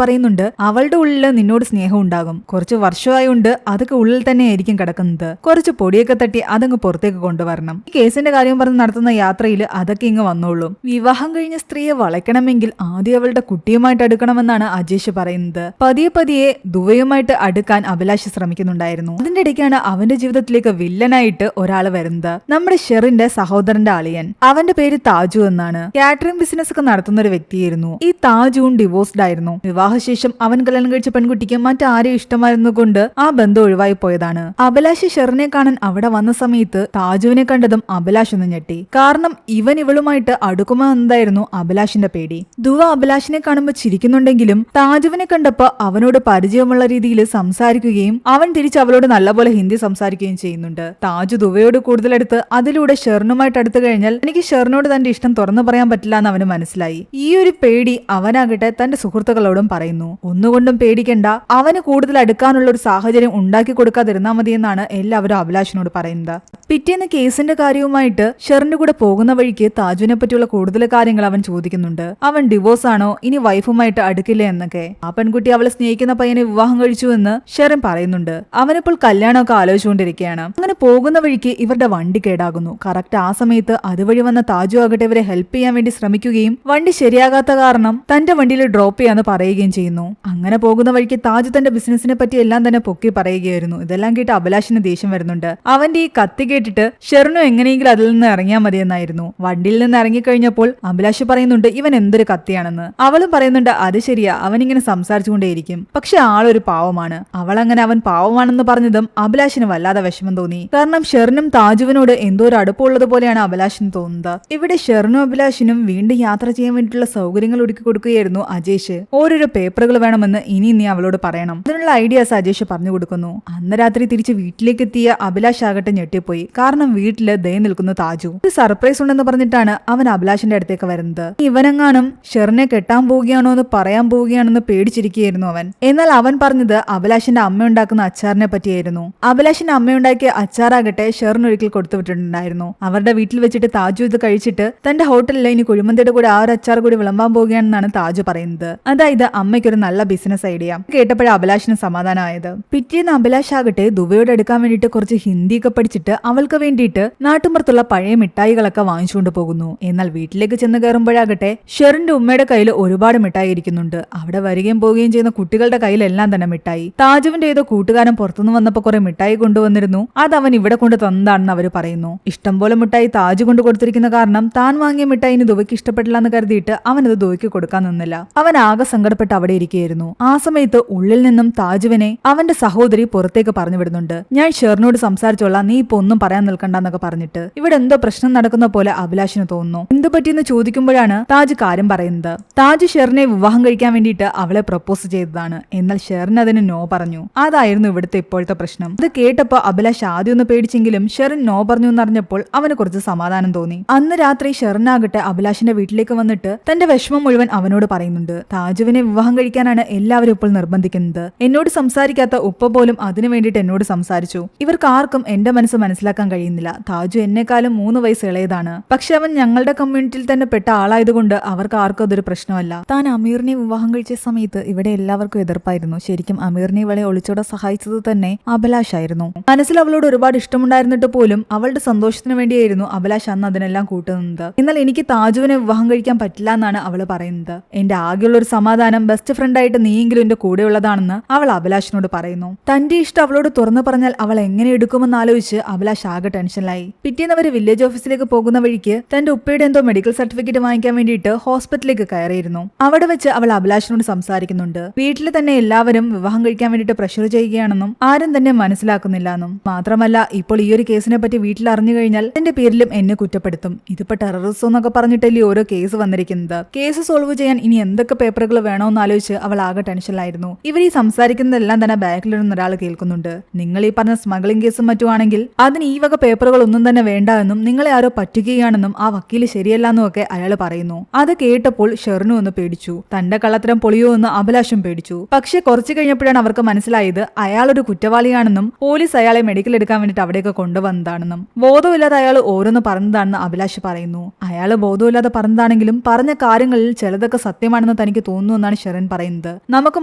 പറയുന്നുണ്ട് അവളുടെ ഉള്ളിൽ നിന്നോട് സ്നേഹം ഉണ്ടാകും, കുറച്ച് വർഷമായുണ്ട് അതൊക്കെ ഉള്ളിൽ തന്നെ ആയിരിക്കും കിടക്കുന്നത്, കുറച്ച് പൊടിയൊക്കെ തട്ടി അതങ്ങ് പുറത്തേക്ക് കൊണ്ടുവരണം. ഈ കേസിന്റെ കാര്യം പറഞ്ഞ് നടത്തുന്ന യാത്രയിൽ അതൊക്കെ ഇങ്ങ് വന്നോളൂ. വിവാഹം കഴിഞ്ഞ സ്ത്രീയെ വളയ്ക്കണമെങ്കിൽ ആദ്യം അവളുടെ കുട്ടിയുമായിട്ട് അടുക്കണമെന്നാണ് അജേഷ് പറയുന്നത്. പതിയെ പതിയെ ദുവയുമായിട്ട് അടുക്കാൻ അഭിലാഷ് ശ്രമിക്കുന്നുണ്ടായിരുന്നു. അതിന്റെ ഇടയ്ക്കാണ് അവന്റെ ജീവിതത്തിലേക്ക് വില്ലനായിട്ട് ഒരാൾ വരുന്നത്. നമ്മുടെ ഷെറിന്റെ സഹോദരന്റെ അളിയൻ. അവന്റെ പേര് താജു എന്നാണ്. കാറ്ററിംഗ് ബിസിനസ് ഒക്കെ നടത്തുന്ന ഒരു വ്യക്തിയായിരുന്നു. ഈ താജുവും ഡിവോഴ്സ്ഡ് ആയിരുന്നു. വിവാഹശേഷം അവൻ കല്യാണം കഴിച്ച പെൺകുട്ടിക്ക് മറ്റാരെയും ഇഷ്ടമായിരുന്നു കൊണ്ട് ആ ബന്ധം ഒഴിവായി പോയതാണ്. അഭിലാഷ് ഷെറിനെ കാണാൻ അവിടെ വന്ന സമയത്ത് താജുവിനെ കണ്ടതും അഭിലാഷ് ഒന്ന് ഞെട്ടി. കാരണം ഇവൻ ഇവളുമായിട്ട് അടുക്കുമോ എന്നതായിരുന്നു അഭിലാഷിന്റെ പേടി. ദുവ അഭിലാഷിനെ കാണുമ്പോൾ ചിരിക്കുന്നുണ്ടെങ്കിലും താജുവിനെ കണ്ടപ്പോ അവനോട് പരിചയമുള്ള രീതിയിൽ സംസാരിക്കുകയും അവൻ തിരിച്ച് അവളോട് നല്ലപോലെ ഹിന്ദി സംസാരിക്കുകയും ചെയ്യുന്നുണ്ട്. താജു ദുവയോട് കൂടുതലെടുത്ത് അതിലൂടെ ഷെറിനുമായിട്ട് അടുത്തു കഴിഞ്ഞാൽ എനിക്ക് ഷെറിനോട് തന്റെ ഇഷ്ടം തുറന്നു പറയാൻ പറ്റില്ല എന്ന് അവന് മനസ്സിലായി. ഈ ഒരു പേടി അവനാകട്ടെ തന്റെ സുഹൃത്തുക്കളോടും പറയുന്നു. ഒന്നുകൊണ്ടും പേടിക്കണ്ട, അവന് കൂടുതൽ അടുക്കാനുള്ള ഒരു സാഹചര്യം ഉണ്ടാക്കി കൊടുക്കാതിരുന്നാൽ മതിയെന്നാണ് എല്ലാവരും അഭിലാഷിനോട് പറയുന്നത്. പിറ്റേന്ന് കേസിന്റെ കാര്യവുമായിട്ട് ഷെറിന്റെ കൂടെ പോകുന്ന വഴിക്ക് താജുവിനെ പറ്റിയുള്ള കൂടുതൽ കാര്യങ്ങൾ അവൻ ചോദിക്കുന്നുണ്ട്. അവൻ ഡിവോഴ്സ് ആണോ, ഇനി വൈഫുമായിട്ട് അടുക്കില്ലേ എന്നൊക്കെ. ആ പെൺകുട്ടി അവളെ സ്നേഹിക്കുന്ന പയ്യനെ വിവാഹം കഴിച്ചു എന്ന് ഷെറിൻ പറയുന്നുണ്ട്. അവനിപ്പോൾ കല്യാണമൊക്കെ ആലോചിച്ചുകൊണ്ടിരിക്കുകയാണ്. അങ്ങനെ പോകുന്ന വഴിക്ക് ഇവരുടെ വണ്ടി കേടാകുന്നു. കറക്റ്റ് ആ സമയത്ത് അതുവഴി വന്ന താജു ആകട്ടെ ഇവരെ ഹെൽപ്പ് ചെയ്യാൻ വേണ്ടി ശ്രമിക്കുകയും വണ്ടി ശരിയാകാത്ത കാരണം തന്റെ വണ്ടിയിൽ ഡ്രോപ്പ് ചെയ്യാന്ന് പറയുകയും ചെയ്യുന്നു. അങ്ങനെ പോകുന്ന വഴിക്ക് താജു തന്റെ ബിസിനസിനെ പറ്റി എല്ലാം തന്നെ പൊക്കി പറയുകയായിരുന്നു. ഇതെല്ലാം കേട്ട് അഭിലാഷിന് ദേഷ്യം വരുന്നുണ്ട്. അവന്റെ ഈ കത്തി കേട്ടിട്ട് ഷെറിനും എങ്ങനെയെങ്കിലും അതിൽ നിന്ന് ഇറങ്ങിയാൽ മതിയെന്നായിരുന്നു. വണ്ടിയിൽ നിന്ന് ഇറങ്ങിക്കഴിഞ്ഞപ്പോൾ അഭിലാഷ് പറയുന്നുണ്ട് ഇവൻ എന്തൊരു കത്തിയാണെന്ന്. അവളും പറയുന്നുണ്ട് അത് ശരിയാ, അവനിങ്ങനെ സംസാരിച്ചുകൊണ്ടേയിരിക്കും, പക്ഷെ ആളൊരു പാവമാണ്. അവളങ്ങനെ അവൻ പാവമാണെന്ന് പറഞ്ഞതും അഭിലാഷിന് വല്ലാതെ വിഷമം തോന്നി. കാരണം ഷെറിനും താജുവിനോട് എന്തോ ഒരു അടുപ്പമുള്ളത് പോലെയാണ് അഭിലാഷിന് തോന്നുന്നത്. ഇവിടെ ഷെറിനും അഭിലാഷിനും വീണ്ടും യാത്ര ചെയ്യാൻ വേണ്ടിയിട്ടുള്ള സൗകര്യങ്ങൾ ഒരുക്കി കൊടുക്കുകയായിരുന്നു അജേഷ്. ഓരോരോ പേപ്പറുകൾ വേണമെന്ന് ഇനി നീ അവളോട് പറയണം. അതിനുള്ള ഐഡിയാസ് അജേഷ് പറഞ്ഞു കൊടുക്കുന്നു. അന്ന് രാത്രി തിരിച്ച് വീട്ടിലേക്ക് എത്തിയ അഭിലാഷ് ആകട്ടെ ഞെട്ടിപ്പോയി. കാരണം വീട്ടില് ദേ നിൽക്കുന്ന താജു. ഒരു സർപ്രൈസ് ഉണ്ടെന്ന് പറഞ്ഞിട്ടാണ് അവൻ അഭിലാഷിന്റെ അടുത്തേക്ക് വരുന്നത്. ഇവനെങ്ങാനും ഷെറിനെ കെട്ടാൻ പോവുകയാണോ എന്ന് പറയാൻ പോവുകയാണെന്ന് പേടിച്ചിരിക്കുകയായിരുന്നു അവൻ. എന്നാൽ അവൻ പറഞ്ഞത് അഭിലാഷിന്റെ അമ്മ ഉണ്ടാക്കുന്ന അച്ചാറിനെ പറ്റിയായിരുന്നു. അഭിലാഷിന്റെ അമ്മയുണ്ടാക്കിയ അച്ചാറാകട്ടെ ഷെറിന് ഒരിക്കൽ കൊടുത്തുവിട്ടിട്ടുണ്ടായിരുന്നു. അവരുടെ വീട്ടിൽ വെച്ചിട്ട് താജു ഇത് കഴിച്ചിട്ട് തന്റെ ഹോട്ടലിൽ ഇനി കുഴിമന്തിയുടെ കൂടെ ആ ഒരു അച്ചാർ കൂടി വിളമ്പാൻ പോവുകയാണെന്നാണ് താജു പറയുന്നത്. അതായത് അമ്മയ്ക്കൊരു നല്ല ബിസിനസ് ഐഡിയ. കേട്ടപ്പോഴേ അഭിലാഷിന് സമാധാനമായത്. പിറ്റേന്ന് അഭിലാഷ് ആകട്ടെ ദുബൈയോട് എടുക്കാൻ വേണ്ടിയിട്ട് കുറച്ച് ഹിന്ദിയൊക്കെ പഠിച്ചിട്ട് അവൾക്ക് വേണ്ടിയിട്ട് നാട്ടുമ്പുറത്തുള്ള പഴയ മിഠായികളൊക്കെ വാങ്ങിച്ചുകൊണ്ട് പോകുന്നു. എന്നാൽ വീട്ടിലേക്ക് ചെന്ന് കയറുമ്പോഴാകട്ടെ ഷെറിന്റെ ഉമ്മയുടെ കയ്യിൽ ഒരുപാട് മിഠായി ഇരിക്കുന്നുണ്ട്. അവിടെ വരികയും പോവുകയും ചെയ്യുന്ന കുട്ടികളുടെ കയ്യിലെല്ലാം തന്നെ മിഠായി. താജുവിന്റെ ഏതോ കൂട്ടുകാരൻ പുറത്തുനിന്ന് വന്നപ്പോ കുറെ മിഠായി കൊണ്ടുവന്നിരുന്നു. അത് അവൻ ഇവിടെ കൊണ്ട് തന്നതാണെന്ന് അവർ പറയുന്നു. ഇഷ്ടംപോലെ മിഠായി താജു കൊണ്ട് കൊടുത്തിരിക്കുന്ന കാരണം താൻ വാങ്ങിയ മിഠായിന് ദുബയ്ക്ക് ഇഷ്ടപ്പെട്ടില്ല എന്ന് കരുതിയിട്ട് അവനത് ദുബയ്ക്ക് കൊടുക്കാൻ നിന്നില്ല. അവൻ ആകെ സങ്കടപ്പെട്ട് അവിടെ ഇരിക്കുകയായിരുന്നു. ആ സമയത്ത് ഉള്ളിൽ നിന്നും താജുവിനെ അവന്റെ സഹോദരി പുറത്തേക്ക് പറഞ്ഞു വിടുന്നുണ്ട്. ഞാൻ ഷെറിനോട് സംസാരിച്ചോളാം, നീ ഇപ്പൊ ഒന്നും പറയാൻ നിൽക്കണ്ടെന്നൊക്കെ പറഞ്ഞിട്ട്. ഇവിടെ എന്തോ പ്രശ്നം നടക്കുന്ന പോലെ അഭിലാഷിന് തോന്നുന്നു. എന്തു പറ്റിയെന്ന് ചോദിക്കുമ്പോഴാണ് താജ് കാര്യം പറയുന്നത്. താജ് ഷെറിനെ വിവാഹം കഴിക്കാൻ വേണ്ടിയിട്ട് അവളെ പ്രപ്പോസ് ചെയ്തതാണ്. എന്നാൽ ഷെറിൻ അതിന് നോ പറഞ്ഞു. അതായിരുന്നു ഇവിടുത്തെ ഇപ്പോഴത്തെ പ്രശ്നം. അത് കേട്ടപ്പോ അഭിലാഷ് ആദ്യം ഒന്ന് പേടിച്ചെങ്കിലും ഷെറിൻ നോ പറഞ്ഞു എന്നറിഞ്ഞപ്പോൾ അവന് കുറച്ച് സമാധാനം തോന്നി. അന്ന് രാത്രി ഷെറിനാകട്ടെ അഭിലാഷിന്റെ വീട്ടിലേക്ക് വന്നിട്ട് തന്റെ വിഷമം മുഴുവൻ അവനോട് പറയുന്നുണ്ട്. താജുവിനെ വിവാഹം കഴിക്കാനാണ് എല്ലാവരും ഇപ്പോൾ നിർബന്ധിക്കുന്നത്. എന്നോട് സംസാരിക്കാത്ത ഉപ്പ പോലും അതിനു വേണ്ടിയിട്ട് എന്നോട് സംസാരിച്ചു. ഇവർക്ക് ആർക്കും എന്റെ മനസ്സ് മനസ്സിലാക്കാൻ കഴിയുന്നില്ല. താജു എന്നെക്കാളും 3 വയസ്സ് ഇളയതാണ്. പക്ഷെ അവൻ ഞങ്ങളുടെ കമ്മ്യൂണിറ്റിയിൽ തന്നെ പെട്ട ആളായതുകൊണ്ട് അവർക്ക് ആർക്കും അതൊരു പ്രശ്നമല്ല. താൻ അമീറിനെ വിവാഹം കഴിച്ച സമയത്ത് ഇവിടെ എല്ലാവർക്കും എതിർപ്പായിരുന്നു. ശരിക്കും അമീറിനെ ഇവളെ ഒളിച്ചോടെ സഹായിച്ചത് തന്നെ അഭിലാഷായിരുന്നു. മനസ്സിൽ അവളോട് ഒരുപാട് ഇഷ്ടമുണ്ടായിരുന്നിട്ട് പോലും അവളുടെ സന്തോഷത്തിന് വേണ്ടിയായിരുന്നു അഭിലാഷ് അന്ന് അതിനെല്ലാം കൂട്ടുന്നത്. എന്നാൽ എനിക്ക് താജുവിനെ വിവാഹം കഴിക്കാൻ പറ്റില്ല എന്നാണ് അവള് പറയുന്നത്. എന്റെ ആകെയുള്ള ഒരു സമാധാനം ബെസ്റ്റ് ഫ്രണ്ടായിട്ട് നീയെങ്കിലും എന്റെ കൂടെയുള്ളതാണെന്ന് അവൾ അഭിലാഷിനോട് പറയുന്നു. തന്റെ ഇഷ്ടം അവളോട് തുറന്നു പറഞ്ഞാൽ അവൾ എങ്ങനെ എടുക്കുമെന്ന് ആലോചിച്ച് അഭിലാഷ് ആകെ ടെൻഷനിലായി. പിറ്റേന്ന് അവർ വില്ലേജ് ഓഫീസിലേക്ക് പോകുന്ന വഴിക്ക് തന്റെ ഉപ്പയുടെ എന്തോ മെഡിക്കൽ സർട്ടിഫിക്കറ്റ് വാങ്ങിക്കാൻ വേണ്ടിയിട്ട് ഹോസ്പിറ്റലിലേക്ക് കയറിയിരുന്നു. അവിടെ വെച്ച് അവൾ അഭിലാഷിനോട് സംസാരിക്കുന്നുണ്ട്. വീട്ടിൽ തന്നെ എല്ലാവരും വിവാഹം കഴിക്കാൻ വേണ്ടിയിട്ട് പ്രഷർ ചെയ്യുകയാണെന്നും ആരും തന്നെ മനസ്സിലാക്കുന്നില്ല എന്നും. മാത്രമല്ല ഇപ്പോൾ ഈ ഒരു കേസിനെ പറ്റി വീട്ടിൽ അറിഞ്ഞു കഴിഞ്ഞാൽ എന്റെ പേരിലും എന്നെ കുറ്റപ്പെടുത്തും. ഇതിപ്പോ ടെററിസം എന്നൊക്കെ പറഞ്ഞിട്ടല്ലേ ഓരോ കേസ് വന്നിരിക്കുന്നത്. കേസ് സോൾവ് ചെയ്യാൻ ഇനി എന്തൊക്കെ പേപ്പറുകൾ വേണമെന്ന് ആലോചിച്ച് അവൾ ആകെ ടെൻഷനിലായിരുന്നു. ഇവർ ഈ സംസാരിക്കുന്നതെല്ലാം തന്നെ ബാക്കിലിരുന്ന ഒരാൾ കേൾക്കുന്നുണ്ട്. നിങ്ങൾ ഈ പറഞ്ഞ സ്മഗ്ലിംഗ് കേസും മറ്റുമാണെങ്കിൽ അതിന് ഈ വക പേപ്പറുകൾ ഒന്നും തന്നെ വേണ്ട എന്നും നിങ്ങളെ ആരോ പറ്റുകയാണെന്നും ആ വക്കീല് ശരിയല്ല എന്നും ഒക്കെ അയാൾ പറയുന്നു. അത് കേട്ടപ്പോൾ ഷെറിനും ഒന്ന് പേടിച്ചു. തന്റെ കള്ളത്തരം പൊളിയോ എന്ന് അഭിലാഷും പേടിച്ചു. പക്ഷെ കുറച്ചു കഴിഞ്ഞപ്പോഴാണ് അവർക്ക് മനസ്സിലായത് അയാളൊരു കുറ്റവാളിയാണെന്നും പോലീസ് അയാളെ മെഡിക്കൽ എടുക്കാൻ വേണ്ടിട്ട് അവിടേക്ക് കൊണ്ടുവന്നതാണെന്നും. ബോധമില്ലാതെ അയാൾ ഓരോന്ന് പറഞ്ഞതാണെന്ന് അഭിലാഷ് പറയുന്നു. അയാൾ ബോധമില്ലാതെ പറഞ്ഞതാണെങ്കിലും പറഞ്ഞ കാര്യങ്ങളിൽ ചിലതൊക്കെ സത്യമാണെന്ന് തനിക്ക് തോന്നുന്നു എന്നാണ് ഷെറിൻ പറയുന്നത്. നമുക്ക്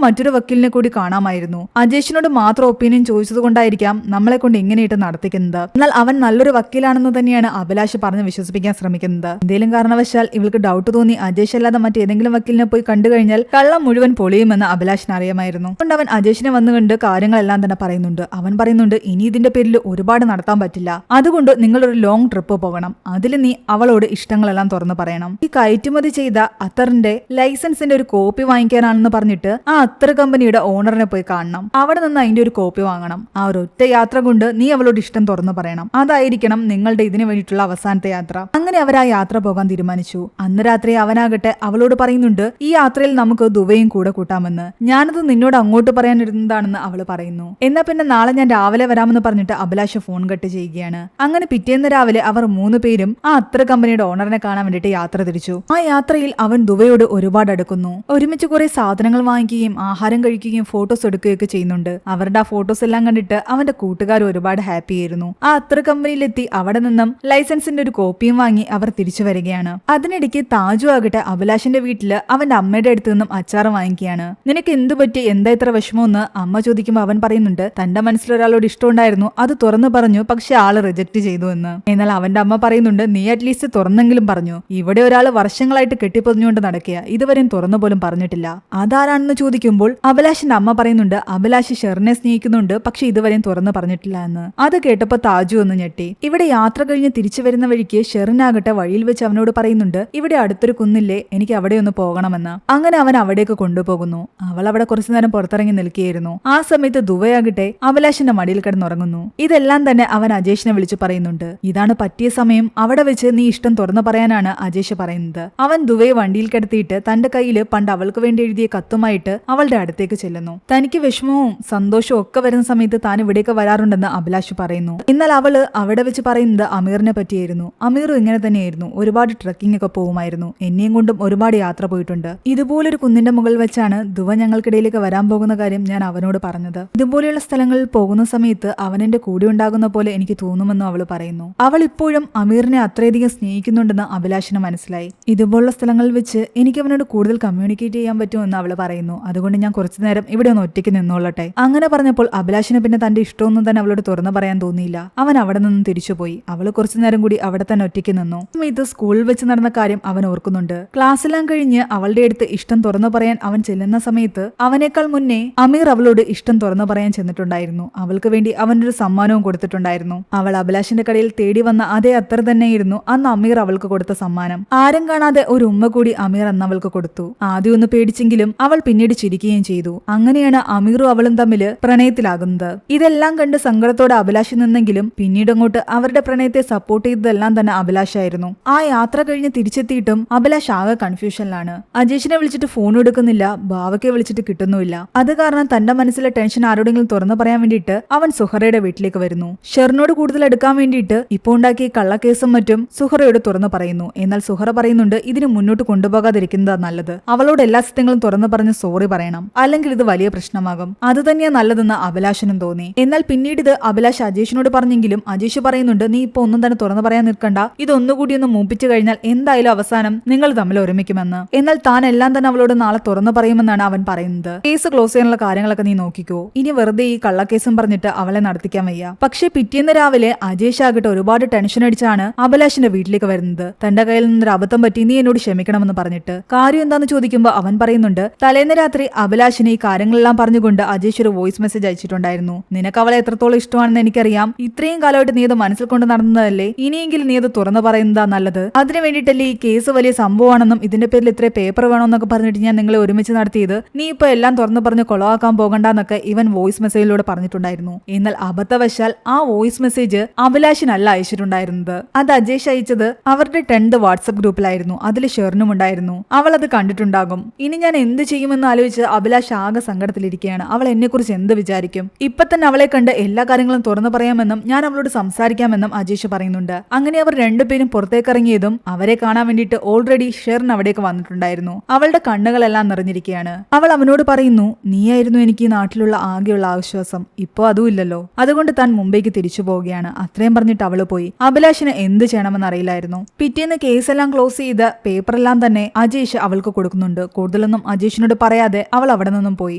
മറ്റൊരു വക്കീലിനെ കൂടി കാണാമായിരുന്നു. അജേഷിനോട് മാത്രം ഒപ്പീനിയൻ ചോദിച്ചത് കൊണ്ടായിരിക്കാം നമ്മളെ കൊണ്ട് ഇങ്ങനെയിട്ട് നടത്തിക്കുന്നത്. എന്നാൽ അവൻ നല്ലൊരു വക്കീലാണെന്ന് തന്നെയാണ് അഭിലാഷ് പറഞ്ഞ് വിശ്വസിപ്പിക്കാൻ ശ്രമിക്കുന്നത്. എന്തെങ്കിലും കാരണവശാൽ ഇവൾക്ക് ഡൗട്ട് തോന്നി അജേഷ് അല്ലാതെ മറ്റേതെങ്കിലും വക്കീലിനെ പോയി കണ്ടു കഴിഞ്ഞാൽ കള്ളം മുഴുവൻ പൊളിയുമെന്ന് അഭിലാഷിന് അറിയാമായിരുന്നു. അതുകൊണ്ട് അവൻ അജേഷിനെ വന്നു കണ്ട് കാര്യങ്ങളെല്ലാം തന്നെ പറയുന്നുണ്ട്. അവൻ പറയുന്നുണ്ട്, ഇനി ഇതിന്റെ പേരിൽ ഒരുപാട് നടത്താൻ പറ്റില്ല, അതുകൊണ്ട് നിങ്ങളൊരു ലോങ് ട്രിപ്പ് പോകണം. അതിൽ നീ അവളോട് ഇഷ്ടങ്ങളെല്ലാം തുറന്നു പറയണം. ഈ കയറ്റുമതി ചെയ്ത അത്തറിന്റെ ലൈസൻസിന്റെ ഒരു കോപ്പി വാങ്ങിക്കാനാണെന്ന് പറഞ്ഞിട്ട് ആ അത്തർ കമ്പനിയുടെ ഓണറിനെ പോയി കാണണം. അവിടെ നിന്ന് അതിന്റെ ഒരു കോപ്പി വാങ്ങണം. ആ ഒരൊറ്റ യാത്ര കൊണ്ട് നീ അവളോട് ഇഷ്ടം തുറന്നു പറയണം. അതായിരിക്കണം നിങ്ങളുടെ ഇതിനു വേണ്ടിയിട്ടുള്ള അവസാനത്തെ യാത്ര. അങ്ങനെ അവർ ആ യാത്ര പോകാൻ തീരുമാനിച്ചു. അന്ന് രാത്രി അവനാകട്ടെ അവളോട് പറയുന്നുണ്ട്, ഈ യാത്രയിൽ നമുക്ക് ദുബൈയും കൂടെ കൂട്ടാമെന്ന്. ഞാനത് നിന്നോട് അങ്ങോട്ട് പറയാനിരുന്നതാണെന്ന് അവള് പറയുന്നു. എന്നാ പിന്നെ നാളെ ഞാൻ രാവിലെ വരാമെന്ന് പറഞ്ഞിട്ട് അഭിലാഷ് ഫോൺ കട്ട് ചെയ്യുകയാണ്. അങ്ങനെ പിറ്റേന്ന് രാവിലെ അവർ 3 പേരും ആ അത്തർ കമ്പനിയുടെ ഓണറിനെ കാണാൻ വേണ്ടിയിട്ട് യാത്ര തിരിച്ചു. ആ യാത്രയിൽ അവൻ ദുബൈയോട് ഒരുപാട് അടുക്കുന്നു. ഒരുമിച്ച് കുറെ സാധനങ്ങൾ വാങ്ങിക്കുകയും ആഹാരം കഴിക്കുകയും ഫോട്ടോസ് എടുക്കുകയൊക്കെ ചെയ്യുന്നുണ്ട്. അവരുടെ ആ ഫോട്ടോസ് എല്ലാം കണ്ടിട്ട് അവന്റെ കൂട്ടുകാർ ഒരുപാട് ഹാപ്പി ആയിരുന്നു. ആ അത്തർ കമ്പനിയിലെത്തി അവിടെ നിന്നും ലൈസൻസിന്റെ ഒരു കോപ്പിയും വാങ്ങി അവർ തിരിച്ചു വരികയാണ്. അതിനിടയ്ക്ക് താജു ആകട്ടെ അഭിലാഷിന്റെ വീട്ടില് അവന്റെ അമ്മയുടെ അടുത്ത് നിന്നും അച്ചാറ് വാങ്ങിക്കുകയാണ്. നിനക്ക് എന്തു പറ്റി, എന്താ ഇത്ര വിഷമമെന്ന് അമ്മ ചോദിക്കുമ്പോൾ അവൻ പറയുന്നുണ്ട്, തന്റെ മനസ്സിൽ ഒരാളോട് ഇഷ്ടമുണ്ടായിരുന്നു, അത് തുറന്നു പറഞ്ഞു, പക്ഷെ ആള് റിജക്ട് ചെയ്തു എന്ന്. എന്നാൽ അവന്റെ അമ്മ പറയുന്നുണ്ട്, നീ അറ്റ്ലീസ്റ്റ് തുറന്നെങ്കിലും പറഞ്ഞു. ഇവിടെ ഒരാൾ വർഷങ്ങളായിട്ട് കെട്ടിപ്പൊതിഞ്ഞുകൊണ്ട് നടക്കുക, ഇതുവരെയും തുറന്നു പോലും പറഞ്ഞിട്ടില്ല. അതാരാണെന്ന് ചോദിക്കുമ്പോൾ അഭിലാഷിന്റെ അമ്മ പറയുന്നുണ്ട്, അഭിലാഷ് ഷെറിനെ സ്നേഹിക്കുന്നുണ്ട്, പക്ഷെ ഇതുവരെയും തുറന്നു പറഞ്ഞിട്ടില്ല എന്ന്. അത് കേട്ടപ്പോ താജു ഒന്ന് ഞെട്ടി. ഇവിടെ യാത്ര കഴിഞ്ഞ് തിരിച്ചു വരുന്ന വഴിക്ക് ഷെറിനാകട്ടെ വഴിയിൽ വെച്ച് അവനോട് പറയുന്നുണ്ട്, ഇവിടെ അടുത്തൊരു കുന്നില്ലേ, എനിക്ക് അവിടെ ഒന്ന് പോകണമെന്ന്. അങ്ങനെ അവൻ അവിടേക്ക് കൊണ്ടുപോകുന്നു. അവൾ അവിടെ കുറച്ചു നേരം പുറത്തിറങ്ങി നിൽക്കുകയായിരുന്നു. ആ സമയത്ത് ദുബൈയാകട്ടെ അഭിലാഷിന്റെ മടിയിൽ കിടന്നുറങ്ങുന്നു. ഇതെല്ലാം തന്നെ അവൻ അജേഷിനെ വിളിച്ചു പറയുന്നുണ്ട്. ഇതാണ് പറ്റിയ സമയം, അവിടെ വെച്ച് നീ ഇഷ്ടം തുറന്നു പറയാനാണ് അജേഷ് പറയുന്നത്. അവൻ ദുബൈ വണ്ടിയിൽ കിടത്തിയിട്ട് തന്റെ കയ്യിൽ പണ്ട് അവൾക്ക് വേണ്ടി എഴുതിയ കത്തുമായിട്ട് അവളുടെ അടുത്തേക്ക് ചെല്ലുന്നു. തനിക്ക് വിഷമവും സന്തോഷവും ഒക്കെ വരുന്ന സമയത്ത് താൻ ഇവിടേക്ക് വരാറുണ്ടെന്ന് അഭിലാഷ് പറയുന്നു. എന്നാൽ അവള് അവിടെ വെച്ച് പറയുന്നത് അമീറിനെ പറ്റിയായിരുന്നു. അമീറും ഇങ്ങനെ തന്നെയായിരുന്നു, ഒരുപാട് ട്രക്കിംഗ് ഒക്കെ പോകുമായിരുന്നു, എന്നെയും കൊണ്ടും ഒരുപാട് യാത്ര പോയിട്ടുണ്ട്. ഇതുപോലൊരു കുന്നിന്റെ മുകളിൽ വെച്ചാണ് ദുബ ഞങ്ങൾക്കിടയിലേക്ക് വരാൻ പോകുന്ന കാര്യം ഞാൻ അവനോട് പറഞ്ഞത്. ഇതുപോലെയുള്ള സ്ഥലങ്ങളിൽ പോകുന്ന സമയത്ത് അവൻ എന്റെ കൂടെ ഉണ്ടാകുന്ന പോലെ എനിക്ക് തോന്നുമെന്നും അവൾ പറയുന്നു. അവൾ ഇപ്പോഴും അമീറിനെ അത്രയധികം സ്നേഹിക്കുന്നുണ്ടെന്ന് അഭിലാഷിന് മനസ്സിലായി. ഇതുപോലുള്ള സ്ഥലങ്ങളിൽ വെച്ച് എനിക്ക് അവനോട് കൂടുതൽ കമ്മ്യൂണിക്കേറ്റ് ചെയ്യാൻ പറ്റുമെന്ന് അവൾ പറയുന്നു. അതുകൊണ്ട് ഞാൻ കുറച്ചു നേരം ഇവിടെ ഒന്ന് ഒറ്റയ്ക്ക് നിന്നോളട്ടെ. അങ്ങനെ പറഞ്ഞപ്പോൾ അഭിലാഷിന് പിന്നെ തന്റെ ഇഷ്ടമൊന്നും തന്നെ അവളോട് തുറന്നു പറയാൻ തോന്നിയില്ല. അവൻ അവിടെ നിന്നും തിരിച്ചുപോയി. അവൾ കുറച്ചു നേരം കൂടി അവിടെ തന്നെ ഒറ്റയ്ക്ക് നിന്നു. ഇത് സ്കൂളിൽ വെച്ച് നടന്ന കാര്യം അവൻ ഓർക്കുന്നുണ്ട്. ക്ലാസ്സെല്ലാം കഴിഞ്ഞ് അവളുടെ അടുത്ത് ഇഷ്ടം തുറന്നു പറയാൻ അവൻ ചെല്ലുന്ന സമയത്ത് അവനേക്കാൾ മുന്നേ അമീർ അവളോട് ഇഷ്ടം തുറന്നു പറയാൻ ചെന്നിട്ടുണ്ടായിരുന്നു. അവൾക്ക് വേണ്ടി അവനൊരു സമ്മാനവും കൊടുത്തിട്ടുണ്ടായിരുന്നു. അവൾ അഭിലാഷിന്റെ കടയിൽ തേടി വന്ന അതേ അത്തർ തന്നെയായിരുന്നു അന്ന് അമീർ അവൾക്ക് കൊടുത്ത സമ്മാനം. ആരും കാണാതെ ഒരു ഉമ്മ കൂടി അമീർ അന്ന് അവൾക്ക് കൊടുത്തു. ആദ്യം ഒന്ന് പേടിച്ചെങ്കിലും അവൾ പിന്നീട് ചിരിക്കുകയും ചെയ്തു. അങ്ങനെയാണ് അമീറും അവളും തമ്മിൽ പ്രണയത്തിലാകുന്നത്. ഇതെല്ലാം കണ്ട് സങ്കടത്തോടെ അഭിലാഷ് നിന്നെങ്കിലും പിന്നീട് അങ്ങോട്ട് അവരുടെ പ്രണയത്തെ സപ്പോർട്ട് ചെയ്തതെല്ലാം തന്നെ അഭിലാഷായിരുന്നു. ആ യാത്ര കഴിഞ്ഞ് തിരിച്ചെത്തിയിട്ടും അഭിലാഷ് ആകെ കൺഫ്യൂഷനിലാണ്. അജേഷിനെ വിളിച്ചിട്ട് ഫോൺ എടുക്കുന്നില്ല, ഭാവയ്ക്ക് വിളിച്ചിട്ട് കിട്ടുന്നുമില്ല. അത് കാരണം തന്റെ മനസ്സിലെ ടെൻഷൻ ആരോടെങ്കിലും തുറന്നു പറയാൻ വേണ്ടിയിട്ട് അവൻ സുഹറയുടെ വീട്ടിലേക്ക് വരുന്നു. ഷെറിനോട് കൂടുതൽ എടുക്കാൻ വേണ്ടിയിട്ട് ഇപ്പോൾ ഉണ്ടാക്കിയ കള്ളക്കേസും മറ്റും സുഹറയോട് തുറന്നു പറയുന്നു. എന്നാൽ സുഹറ പറയുന്നുണ്ട്, ഇതിന് മുന്നോട്ട് കൊണ്ടുപോകാതിരിക്കുന്നതാ നല്ലത്. അവളോട് എല്ലാ സത്യങ്ങളും തുറന്നു പറഞ്ഞ് സോറി പറയണം, അല്ലെങ്കിൽ ഇത് വലിയ പ്രശ്നമാകും. അത് തന്നെയാ നല്ലതെന്ന് അഭിലാഷിനും തോന്നി. എന്നാൽ പിന്നീട് ഇത് അഭിലാഷ് അജേഷിനോട് പറഞ്ഞെങ്കിലും അജേഷ് പറയുന്നുണ്ട്, നീ ഇപ്പൊ ഒന്നും തന്നെ തുറന്നു പറയാൻ നിൽക്കണ്ട, ഇതൊന്നുകൂടി ഒന്ന് മൂപ്പിച്ചു കഴിഞ്ഞാൽ എന്തായാലും അവസാനം നിങ്ങൾ തമ്മിൽ ഒരുമിക്കുമെന്ന്. എന്നാൽ താൻ എല്ലാം തന്നെ അവളോട് നാളെ തുറന്നു പറയുമെന്നാണ് അവൻ പറയുന്നത്. കേസ് ക്ലോസ് ചെയ്യാനുള്ള കാര്യങ്ങളൊക്കെ നീ നോക്കിക്കോ, ഇനി വെറുതെ ഈ കള്ളക്കേസും പറഞ്ഞിട്ട് അവളെ നടത്തിക്കാൻ വയ്യ. പക്ഷെ പിറ്റേന്ന് രാവിലെ അജേഷ് ആകട്ടെ ഒരുപാട് ടെൻഷൻ അടിച്ചാണ് അഭിലാഷിന്റെ വീട്ടിലേക്ക് വരുന്നത്. തന്റെ കയ്യിൽ നിന്നൊരു അബദ്ധം പറ്റി, നീ എന്നോട് ക്ഷമിക്കണമെന്ന് പറഞ്ഞിട്ട്. കാര്യം എന്താന്ന് ചോദിക്കുമ്പോൾ അവൻ പറയുന്നുണ്ട്, തലേന്ന് രാത്രി അഭിലാഷിന് ഈ കാര്യങ്ങളെല്ലാം പറഞ്ഞുകൊണ്ട് അജേഷ് ഒരു വോയിസ് മെസ്സേജ് അയച്ചിട്ടുണ്ടായിരുന്നു. നിനക്ക് അവളെ എത്രത്തോളം ഇഷ്ടമാണെന്ന് എനിക്കറിയാം, ഇത്രയും കാലമായിട്ട് നീ അത് മനസ്സിൽ കൊണ്ട് നടന്നതല്ലേ, ഇനിയെങ്കിലും നീ അത് തുറന്നു പറയുന്നതാ നല്ലത്. അതിനു വേണ്ടിയിട്ടല്ലേ ഈ കേസ് വലിയ സംഭവമാണെന്നും ഇതിന്റെ പേരിൽ ഇത്ര പേപ്പർ വേണമെന്നൊക്കെ പറഞ്ഞിട്ട് ഞാൻ നിങ്ങളെ ഒരുമിച്ച് നടത്തിയത്, നീ ഇപ്പൊ എല്ലാം തുറന്നു പറഞ്ഞ് കൊളവാക്കാൻ പോകണ്ടെന്നൊക്കെ ഇവൻ വോയിസ് മെസ്സേജിലൂടെ പറഞ്ഞിട്ടുണ്ടായിരുന്നു. എന്നാൽ അബദ്ധവശാൽ ആ വോയിസ് മെസ്സേജ് അഭിലാഷിനല്ല അയച്ചിട്ടുണ്ടായിരുന്നത്. അത് അജേഷ് അയച്ചത് അവരുടെ 10th വാട്സ്ആപ്പ് ഗ്രൂപ്പിലായിരുന്നു. അതിൽ ഷെറിനും ഉണ്ടായിരുന്നു. അവൾ അത് കണ്ടിട്ടുണ്ടാകും. ഇനി ഞാൻ എന്ത് ചെയ്യുമെന്ന് ആലോചിച്ച് അഭിലാഷ് ആകെ സങ്കടത്തിലിരിക്കുകയാണ്. അവൾ എന്നെ കുറിച്ച് എന്ത് വിചാരിക്കും? ഇപ്പൊ തന്നെ അവളെ കണ്ട് എല്ലാ കാര്യങ്ങളും തുറന്നു പറയാമെന്നും ഞാൻ അവളോട് സംസാരിക്കാമെന്നും അജേഷ് പറയുന്നുണ്ട്. അങ്ങനെ അവർ രണ്ടുപേരും പുറത്തേക്കിറങ്ങിയതും അവരെ കാണാൻ വേണ്ടിയിട്ട് ഓൾറെഡി ഷെറിൻ അവിടേക്ക് വന്നിട്ടുണ്ടായിരുന്നു. അവളുടെ കണ്ണുകളെല്ലാം നിറഞ്ഞിരിക്കുകയാണ്. അവൾ അവനോട് പറയുന്നു, നീയായിരുന്നു എനിക്ക് ഈ നാട്ടിലുള്ള ആകെയുള്ള ആശ്വാസം, ഇപ്പോ അതും ഇല്ലല്ലോ, അതുകൊണ്ട് താൻ മുംബൈക്ക് തിരിച്ചു പോവുകയാണ്. അത്രയും പറഞ്ഞിട്ട് അവള് പോയി. അഭിലാഷിന് എന്ത് ചെയ്യണമെന്ന് അറിയില്ലായിരുന്നു. പിറ്റേന്ന് കേസെല്ലാം ക്ലോസ് ചെയ്ത് പേപ്പറെല്ലാം തന്നെ അജേഷ് അവൾക്ക് കൊടുക്കുന്നുണ്ട്. കൂടുതലൊന്നും അജേഷിനോട് പറയാതെ അവൾ അവിടെ നിന്നും പോയി.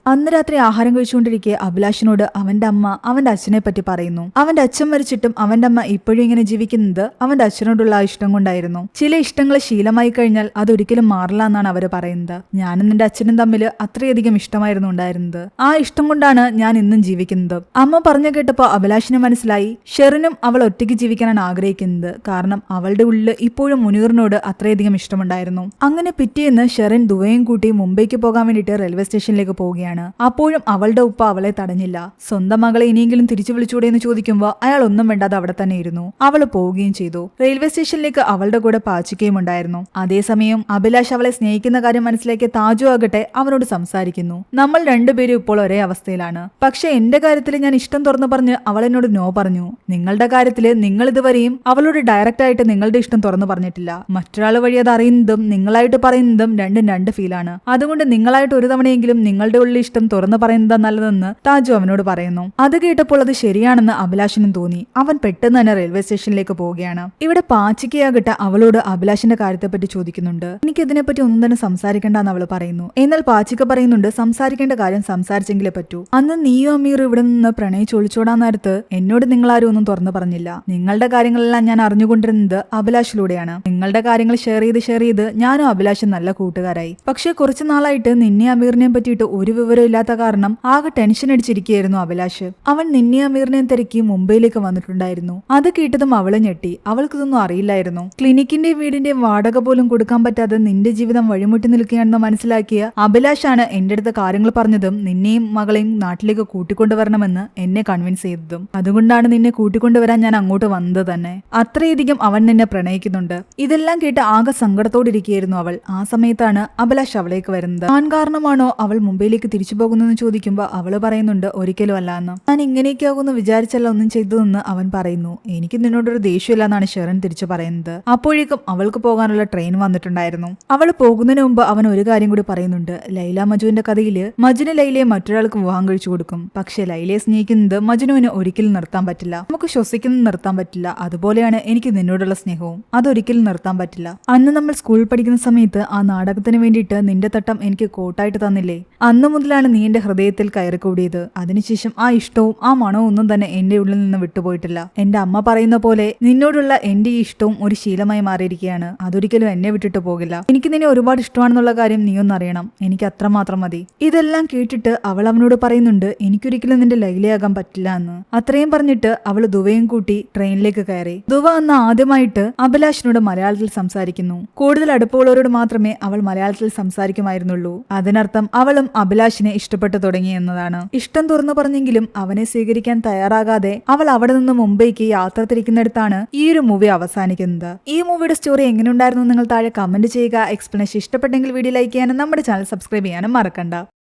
അന്ന് രാത്രി ആഹാരം കഴിച്ചുകൊണ്ടിരിക്കെ അഭിലാഷിനോട് അവന്റെ അമ്മ അവന്റെ അച്ഛനെ പറ്റി പറയുന്നു. അവന്റെ അച്ഛൻ മരിച്ചിട്ടും അവന്റെ അമ്മ ഇപ്പോഴും ഇങ്ങനെ ജീവിക്കുന്നത് അവന്റെ അച്ഛനോടുള്ള ആ ഇഷ്ടം കൊണ്ടായിരുന്നു. ചില ഇഷ്ടങ്ങൾ ശീലമായി കഴിഞ്ഞാൽ അതൊരിക്കലും മാറില്ല എന്നാണ് അവര് പറയുന്നത്. ഞാനും നിന്റെ അച്ഛനും തമ്മിൽ അത്രയധികം ഇഷ്ടമായിരുന്നു ഉണ്ടായിരുന്നത്. ആ ഇഷ്ടം കൊണ്ടാണ് ഞാൻ ഇന്നും ജീവിക്കുന്നത്. അമ്മ പറഞ്ഞു കേട്ടപ്പോ അഭിലാഷിന് മനസ്സിലായി ഷെറിനും അവൾ ഒറ്റയ്ക്ക് ജീവിക്കാനാണ് ആഗ്രഹിക്കുന്നത്. കാരണം അവളുടെ ഉള്ളിൽ ഇപ്പോഴും മുനീറിനോട് അത്രയധികം ഇഷ്ടമുണ്ടായിരുന്നു. അങ്ങനെ പിറ്റേന്ന് ഷെറിൻ ദുവയും കൂട്ടി മുംബൈക്ക് പോകാൻ വേണ്ടിയിട്ട് റെയിൽവേ സ്റ്റേഷനിലേക്ക് പോവുകയാണ്. അപ്പോഴും അവളുടെ ഉപ്പ അവളെ തടഞ്ഞില്ല. സ്വന്തം മകളെ ഇനിയെങ്കിലും തിരിച്ചു വിളിച്ചൂടെ എന്ന് ചോദിക്കുമ്പോൾ അയാൾ ഒന്നും വേണ്ടാതെ അവിടെ തന്നെ ഇരുന്നു. അവൾ പോവുകയും ചെയ്തു. റെയിൽവേ സ്റ്റേഷനിലേക്ക് അവളുടെ കൂടെ പാച്ചിക്കയും ഉണ്ടായിരുന്നു. അതേസമയം അഭിലാഷ് അവളെ സ്നേഹിക്കുന്ന കാര്യം മനസ്സിലാക്കിയ താജു ആകട്ടെ അവനോട് സംസാരിക്കുന്നു. നമ്മൾ രണ്ടുപേരും ഇപ്പോൾ ഒരേ അവസ്ഥയിലാണ്. പക്ഷെ എന്റെ കാര്യത്തിൽ ഞാൻ ഇഷ്ടം തുറന്നു പറഞ്ഞ് അവൾ എന്നോട് നോ പറഞ്ഞു. നിങ്ങളുടെ കാര്യത്തിൽ നിങ്ങൾ ഇതുവരെയും അവളോട് ഡയറക്റ്റ് ആയിട്ട് നിങ്ങളുടെ ഇഷ്ടം തുറന്നു പറഞ്ഞിട്ടില്ല. മറ്റൊരാൾ വഴി അത് അറിയുന്നതും നിങ്ങളായിട്ട് പറയുന്നതും രണ്ടും രണ്ട് ഫീലാണ്. അതുകൊണ്ട് നിങ്ങളായിട്ട് ഒരു തവണയെങ്കിലും നിങ്ങളുടെ ഉള്ളിൽ ഇഷ്ടം തുറന്നു പറയുന്നതാ നല്ലതെന്ന് താജു അവനോട് പറയുന്നു. അത് കേട്ടപ്പോൾ അത് ശരിയാണെന്ന് അഭിലാഷിനും തോന്നി. അവൻ പെട്ടെന്ന് തന്നെ റെയിൽവേ സ്റ്റേഷനിലേക്ക് പോവുകയാണ്. ഇവിടെ പാച്ചിക്കയാകട്ടെ അവളോട് അഭിലാഷിന്റെ കാര്യത്തെപ്പറ്റി ചോദിക്കുന്നുണ്ട്. എനിക്ക് ഇതിനെപ്പറ്റി ഒന്നും തന്നെ സംസാരിക്കേണ്ടെന്ന് അവൾ പറയുന്നു. എന്നാൽ പാച്ചിക്ക പറയുന്നുണ്ട് സംസാരിക്കേണ്ട കാര്യം സംസാരിച്ചെങ്കിലേ പറ്റൂ. അന്ന് നീയോ അമീർ ഇവിടെ നിന്ന് പ്രണയിച്ച് ഒളിച്ചോടാൻ നേരത്ത് എന്നോട് നിങ്ങളാരും ഒന്നും തുറന്നു പറഞ്ഞില്ല. നിങ്ങളുടെ കാര്യങ്ങളെല്ലാം ഞാൻ അറിഞ്ഞുകൊണ്ടിരുന്നത് അഭിലാഷിലൂടെയാണ്. നിങ്ങളുടെ കാര്യങ്ങൾ ഷെയർ ചെയ്ത് ഞാനും അഭിലാഷും നല്ല കൂട്ടുകാരായി. പക്ഷെ കുറച്ചു നാളായിട്ട് നിന്നെ അമീറിനെയും പറ്റിയിട്ട് ഒരു വിവരം ഇല്ലാത്ത കാരണം ആകെ ടെൻഷൻ അടിച്ചിരിക്കുകയായിരുന്നു അഭിലാഷ്. അവൻ നിന്നെ അമീറിനെയും തിരക്കി മുംബൈയിലേക്ക് വന്നിട്ടുണ്ടായിരുന്നു. അത് കേട്ടതും അവള് ഞെട്ടി. അവൾക്കിതൊന്നും അറിയില്ലായിരുന്നു. ക്ലിനിക്കിന്റെയും വീടിന്റെയും വാടക പോലും കൊടുക്കാൻ പറ്റാതെ നിന്റെ ജീവിതം വഴിമുട്ടി നിൽക്കുകയാണെന്ന് മനസ്സിലാക്കിയ അഭിലാഷാണ് എന്റെ അടുത്ത് കാര്യങ്ങൾ പറഞ്ഞതും നിന്നെയും മകളെയും നാട്ടിലേക്ക് കൂട്ടിക്കൊണ്ടുവരണമെന്ന് എന്നെ കൺവിൻസ് ചെയ്തതും. അതുകൊണ്ടാണ് നിന്നെ കൂട്ടിക്കൊണ്ടുവരാൻ ഞാൻ അങ്ങോട്ട് വന്നത് തന്നെ. അത്രയധികം അവൻ നിന്നെ പ്രണയിക്കുന്നുണ്ട്. ഇതെല്ലാം കേട്ട് ആകെ സങ്കടത്തോടിരിക്കുകയായിരുന്നു അവൾ. ആ സമയത്താണ് അഭിലാഷ് അവളേക്ക് വരുന്നത്. താൻ കാരണമാണോ അവൾ മുംബൈയിലേക്ക് തിരിച്ചു പോകുന്നതെന്ന് ചോദിക്കുമ്പോൾ അവള് പറയുന്നുണ്ട് ഒരിക്കലും അല്ല എന്ന്. ഞാൻ ഇങ്ങനെയൊക്കെ ആകുമെന്ന് വിചാരിച്ചല്ല ഒന്നും ചെയ്തതെന്ന് അവൻ പറയുന്നു. എനിക്ക് നിന്നോടൊരു ദേഷ്യമില്ല എന്നാണ് ഷെറിൻ തിരിച്ചു പറയുന്നത്. അപ്പോഴേക്കും അവൾക്ക് പോകാനുള്ള ട്രെയിൻ വന്നിട്ടുണ്ടായിരുന്നു. അവൾ പോകുന്നതിന് മുമ്പ് അവൻ ഒരു കാര്യം കൂടി പറയുന്നുണ്ട്. ലൈല മജുവിന്റെ കഥയില് മജുന് ലൈലയെ മറ്റൊരാൾക്ക് വിവാഹം കഴിച്ചു കൊടുക്കും. പക്ഷെ ലൈലയെ സ്നേഹിക്കുന്നത് മജുനുവിന് ഒരിക്കലും നിർത്താൻ പറ്റില്ല. നമുക്ക് ശ്വസിക്കുന്നത് നിർത്താൻ പറ്റില്ല. അതുപോലെയാണ് എനിക്ക് നിന്നോടുള്ള സ്നേഹവും. അതൊരിക്കലും നിർത്താൻ പറ്റില്ല. അന്ന് നമ്മൾ സ്കൂളിൽ പഠിക്കുന്ന സമയത്ത് ആ നാടകത്തിന് വേണ്ടിയിട്ട് നിന്റെ തട്ടം എനിക്ക് കോട്ടായിട്ട് തന്നില്ലേ? അന്ന് മുതലാണ് നീ എന്റെ ഹൃദയത്തിൽ കയറിക്കൂടിയത്. അതിനുശേഷം ആ ഇഷ്ടവും ആ മണവും ഒന്നും തന്നെ എന്റെ ഉള്ളിൽ നിന്ന് വിട്ടുപോയിട്ടില്ല. എന്റെ അമ്മ പറയുന്ന പോലെ നിന്നോടുള്ള എന്റെ ഈ ഇഷ്ടവും ഒരു ശീലമായി മാറിയിരിക്കുകയാണ്. അതൊരിക്കലും എന്നെ വിട്ടിട്ട് പോകില്ല. എനിക്ക് നിന്നെ ഒരുപാട് ഇഷ്ടമാണെന്നുള്ള കാര്യം നീ ഒന്നറിയണം. എനിക്ക് അത്രമാത്രം മതി. ഇതെല്ലാം കേട്ടിട്ട് അവൾ അവനോട് പറയുന്നുണ്ട് എനിക്കൊരിക്കലും നിന്റെ ലൈലയാകാൻ പറ്റില്ല എന്ന്. അത്രയും പറഞ്ഞിട്ട് അവൾ ദുവയും കൂട്ടി ട്രെയിനിലേക്ക് കയറി. ദുവ അന്ന് ആദ്യമായിട്ട് അഭിലാഷിനോട് മലയാളത്തിൽ സംസാരിക്കുന്നു. കൂടുതൽ അടുപ്പമുള്ളവരോട് മാത്രമേ അവൾ മലയാളത്തിൽ സംസാരിക്കുമായിരുന്നുള്ളൂ. അതിനർത്ഥം അവളും അഭിലാഷിനെ ഇഷ്ടപ്പെട്ടു തുടങ്ങി എന്നതാണ്. ഇഷ്ടം തുറന്നു പറഞ്ഞെങ്കിലും അവനെ സ്വീകരിക്കാൻ തയ്യാറാകാതെ അവൾ അവിടെ നിന്ന് മുംബൈക്ക് യാത്ര തിരിക്കുന്നിടത്താണ് ഈ ഒരു മൂവി അവസാനിക്കുന്നത്. ഈ മൂവിയുടെ സ്റ്റോറി എങ്ങനെയുണ്ടായിരുന്നു നിങ്ങൾ താഴെ കമന്റ് ചെയ്യുക. എക്സ്പ്ലനേഷൻ ഇഷ്ടപ്പെട്ടെങ്കിൽ വീഡിയോ ലൈക്ക് ചെയ്യാനും നമ്മുടെ ചാനൽ സബ്സ്ക്രൈബ് ചെയ്യാനും മറക്കണ്ട.